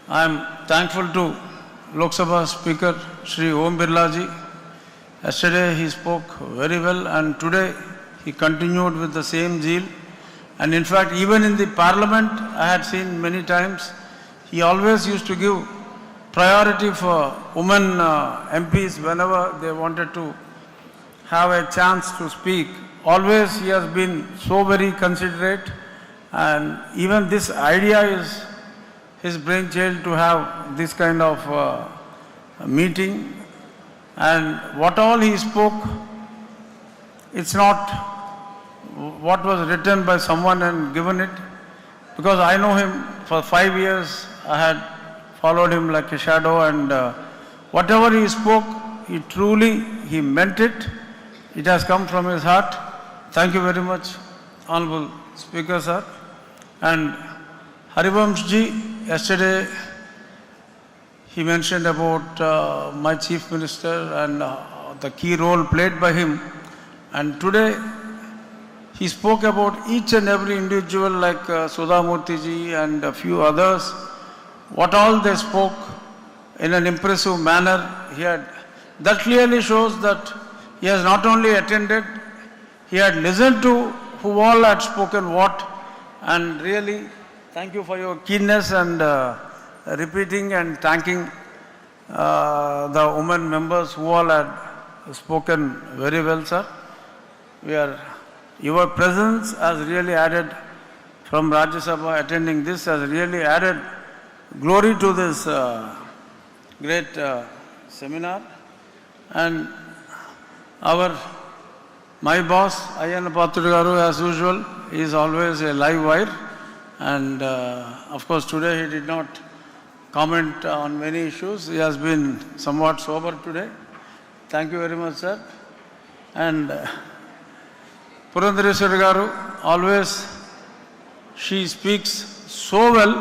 I am thankful to Lok Sabha Speaker Shri Om Birla Ji. Yesterday he spoke very well, and today he continued with the same zeal. And in fact, even in the Parliament, I had seen many times, he always used to give priority for women MPs whenever they wanted to have a chance to speak. Always he has been so very considerate, and even this idea is his brainchild to have this kind of meeting. And what all he spoke, it's not what was written by someone and given it, because I know him for 5 years. I had followed him like a shadow, and whatever he spoke, he meant it. It has come from his heart. Thank you very much, Honorable Speaker sir. And Harivansh Ji, yesterday he mentioned about my Chief Minister and the key role played by him. And today he spoke about each and every individual like Sudha Murty Ji and a few others. What all they spoke in an impressive manner. That clearly shows that he has not only attended, he had listened to who all had spoken what. And really, thank you for your keenness and repeating and thanking the women members who all had spoken very well, sir. Your presence has really added, from Rajya Sabha attending this, has really added glory to this great seminar. And my boss, Ayana Patrudu Garu, as usual, is always a live wire. And of course today he did not comment on many issues. He has been somewhat sober today. Thank you very much, sir. And Purandheshwari garu, always she speaks so well,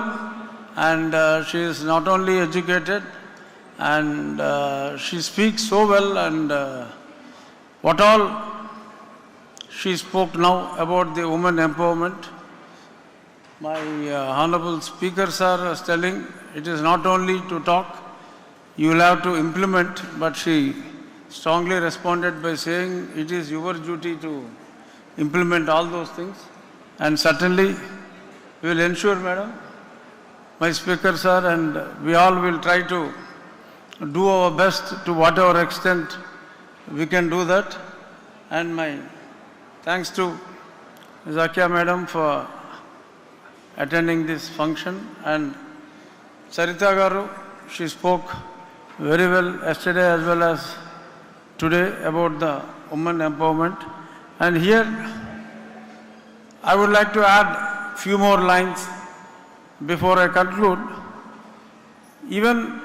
and she is not only educated, and she speaks so well, and what all she spoke now about the women empowerment. My honorable speaker sir was telling, it is not only to talk, you will have to implement, but she strongly responded by saying it is your duty to implement all those things, and certainly we will ensure, madam, my speaker sir, and we all will try to do our best to whatever extent we can do that. And my thanks to Zakia madam for attending this function, and Charita garu, she spoke very well yesterday as well as today about the women empowerment. And here I would like to add few more lines before I conclude. Even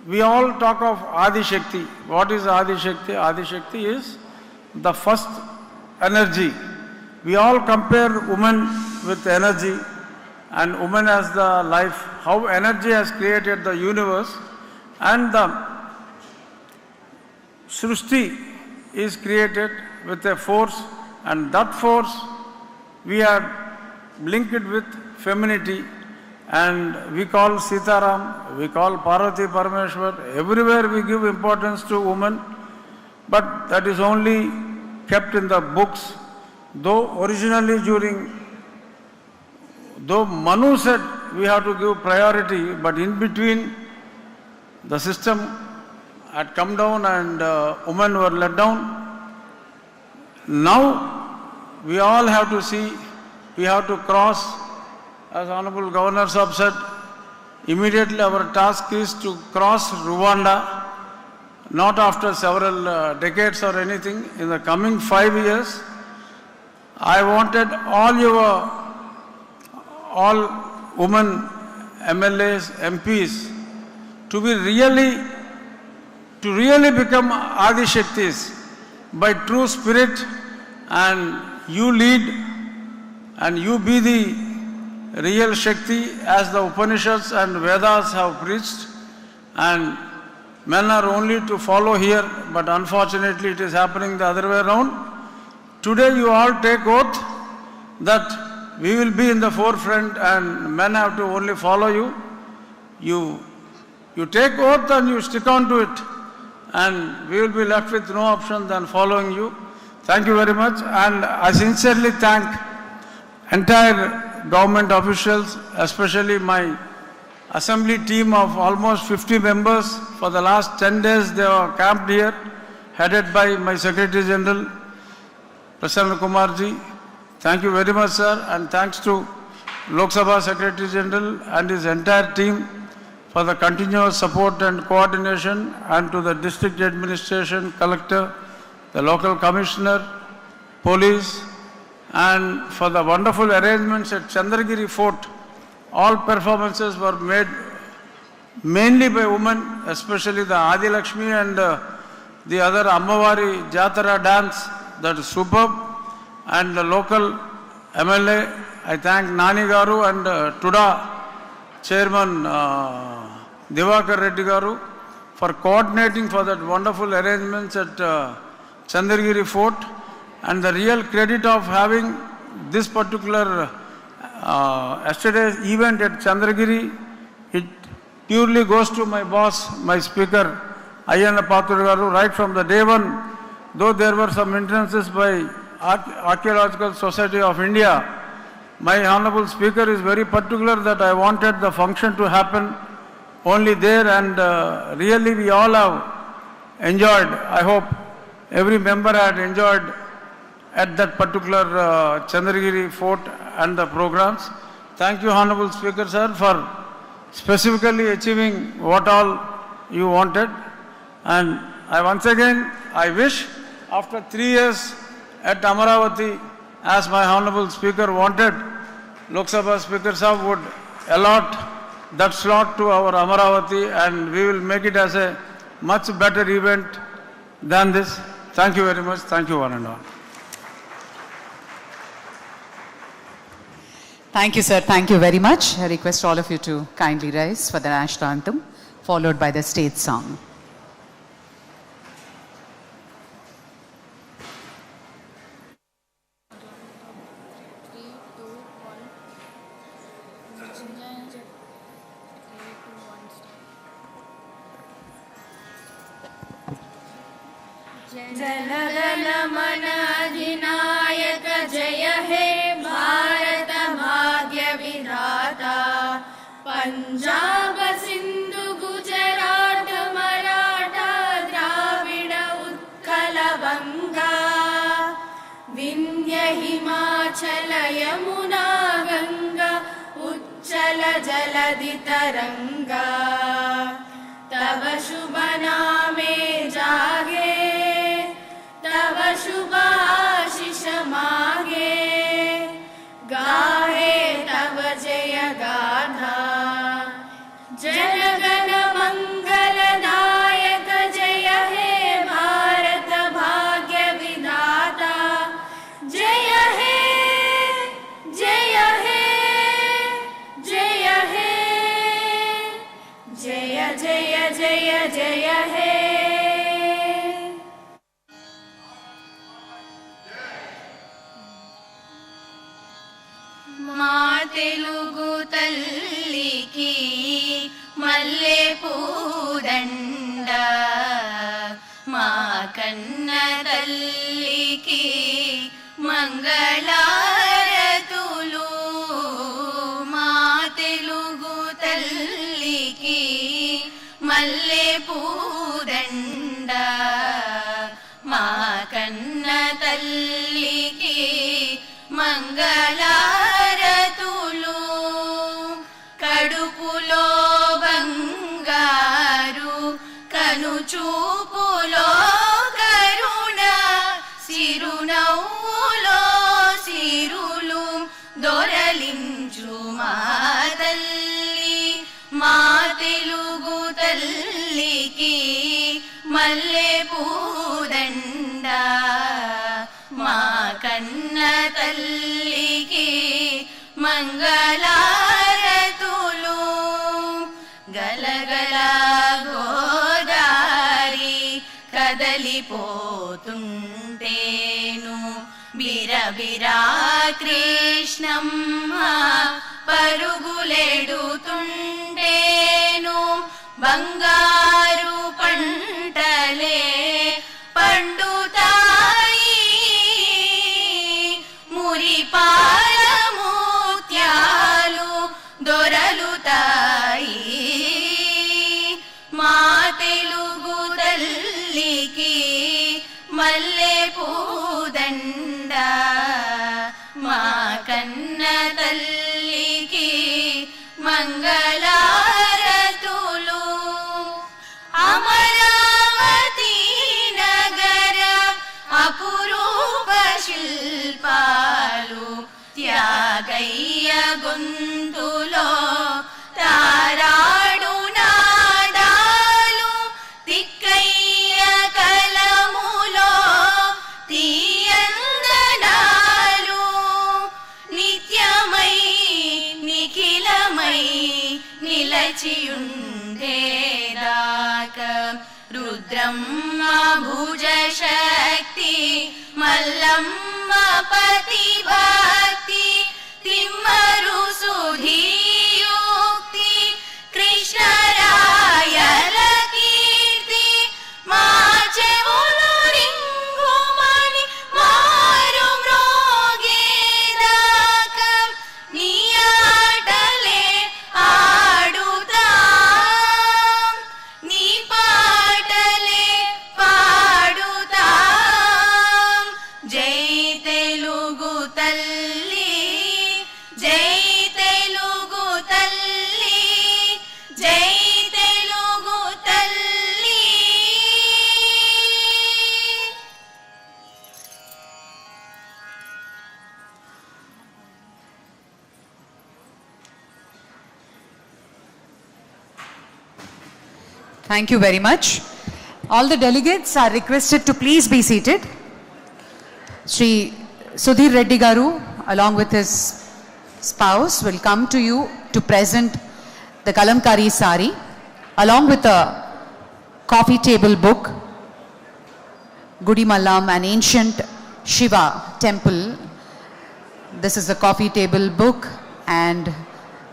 we all talk of Adi Shakti. What is Adi Shakti? Adi Shakti is the first energy. We all compare woman with energy, and woman as the life, how energy has created the universe, and the Srishti is created with a force, and that force we are linked with femininity, and we call Sitaram, we call Parvati Parameshwar. Everywhere we give importance to women, but that is only kept in the books. Though originally though Manu said we have to give priority, but in between the system had come down and women were let down. Now we all have to see, we have to cross, as Honorable Governor Sahab said, immediately our task is to cross Rwanda, not after several decades or anything. In the coming 5 years, I wanted all women MLAs, MPs to really become Adi Shaktis by true spirit, and you lead and you be the real Shakti as the Upanishads and Vedas have preached, and men are only to follow here, but unfortunately it is happening the other way around. Today you all take oath that we will be in the forefront and men have to only follow you. You take oath and you stick on to it, and we will be left with no option than following you. Thank you very much, and I sincerely thank entire government officials, especially my assembly team of almost 50 members. For the last 10 days they were camped here, headed by my Secretary General, Prasanna Kumarji. Thank you very much, sir, and thanks to Lok Sabha Secretary General and his entire team for the continuous support and coordination, and to the district administration, collector, the local commissioner, police, and for the wonderful arrangements at Chandragiri Fort. All performances were made mainly by women, especially the Adi Lakshmi and the other Ammavari Jatara dance, that is superb. And the local MLA, I thank Nani Garu and Tuda Chairman Divakar Reddy Garu for coordinating for that wonderful arrangements at Chandragiri Fort. And the real credit of having this particular yesterday's event at Chandragiri, it purely goes to my boss, my speaker, Ayyana Pathur Garu, right from the day one. Though there were some hindrances by Archaeological Society of India, my honorable speaker is very particular that I wanted the function to happen only there, and really we all have enjoyed. I hope every member had enjoyed at that particular Chandragiri Fort and the programs. Thank you, Honorable Speaker, sir, for specifically achieving what all you wanted. And I once again, I wish after 3 years at Amaravati, as my Honorable Speaker wanted, Lok Sabha Speaker Sahab would allot that slot to our Amaravati, and we will make it as a much better event than this. Thank you very much. Thank you, one and all. Thank you, sir. Thank you very much. I request all of you to kindly rise for the national anthem, followed by the state song. जनगण मन अधिनायक जय हे भारत भाग्य विधाता पंजाब सिंधु गुजरात मराठा द्राविड उत्कल बंगा विंध्य हिमाचल यमुना गंगा उच्चल जलधि तरंगा तव शुभ नामे जागे तव शुभ आशीष मागे गाहे तव जय गाथा जनगण मंगलदायक जय हे भारत भाग्य विधाता जय हे जय हे जय हे जय जय जय जय हे మా తెలుగు తల్లికి మల్లె పూదండ మా కన్న తల్లికి మంగళారతులు మా తెలుగు తల్లికి మల్లె పూదండ మా కన్న తల్లికి మంగళారతులు కడుపులో బంగారు కనుచూపులో కరుణ సిరునవ్వులో సిరులు దొరలించు మా తల్లి మా తెలుగు తల్లికి మల్లె పూదండ మా కన్న తల్లికి మంగళారతులు గలగల గోదారి కదలిపోతుంటేను బిరబిరా కృష్ణమ్మ పరుగులెడుతుంటేను బంగారు పంటలే పండుతాయి మురిపాల ముత్యాలు దొరలుతాయి మా తెలుగు తల్లికి మల్లె పూదండ మా కన్న తల్లికి మంగళారతులు అమరావతి నగర అపురూప శిల్పాలు త్యాగయ్య గొంతులో తారాడు నాదాలు తిక్కయ్య కలములో తీయందనాలు నిత్యమై నిఖిలమై నిలచియుండేదాక రుద్రమ్మ భుజ శక్తి మల్లమ్మ పతి భక్తి తిమ్మరు సుధీయుక్తి కృష్ణరాయల కీర్తి మా చెవులు రింగుమని మారు మ్రోగేదాక నీ ఆటలే ఆడుతాం నీ పాటలే పాడుతాం జై తెలుగు తల్లి జై Telugu Thank you very much. All the delegates are requested to please be seated. Shri Sudhir Reddy Garu, along with his spouse, will come to you to present the Kalamkari sari, along with a coffee table book, Gudi Mallam, an ancient Shiva temple. This is a coffee table book, and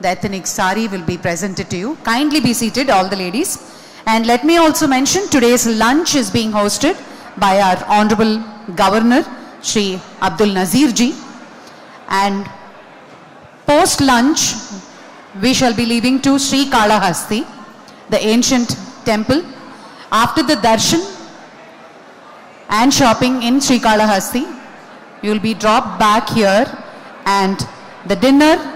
the ethnic sari will be presented to you. Kindly be seated, all the ladies. And let me also mention, today's lunch is being hosted by our Honorable Governor, Shri Abdul Nazir Ji. And post lunch, we shall be leaving to Sri Kalahasti, the ancient temple. After the darshan and shopping in Sri Kalahasti, you will be dropped back here, and the dinner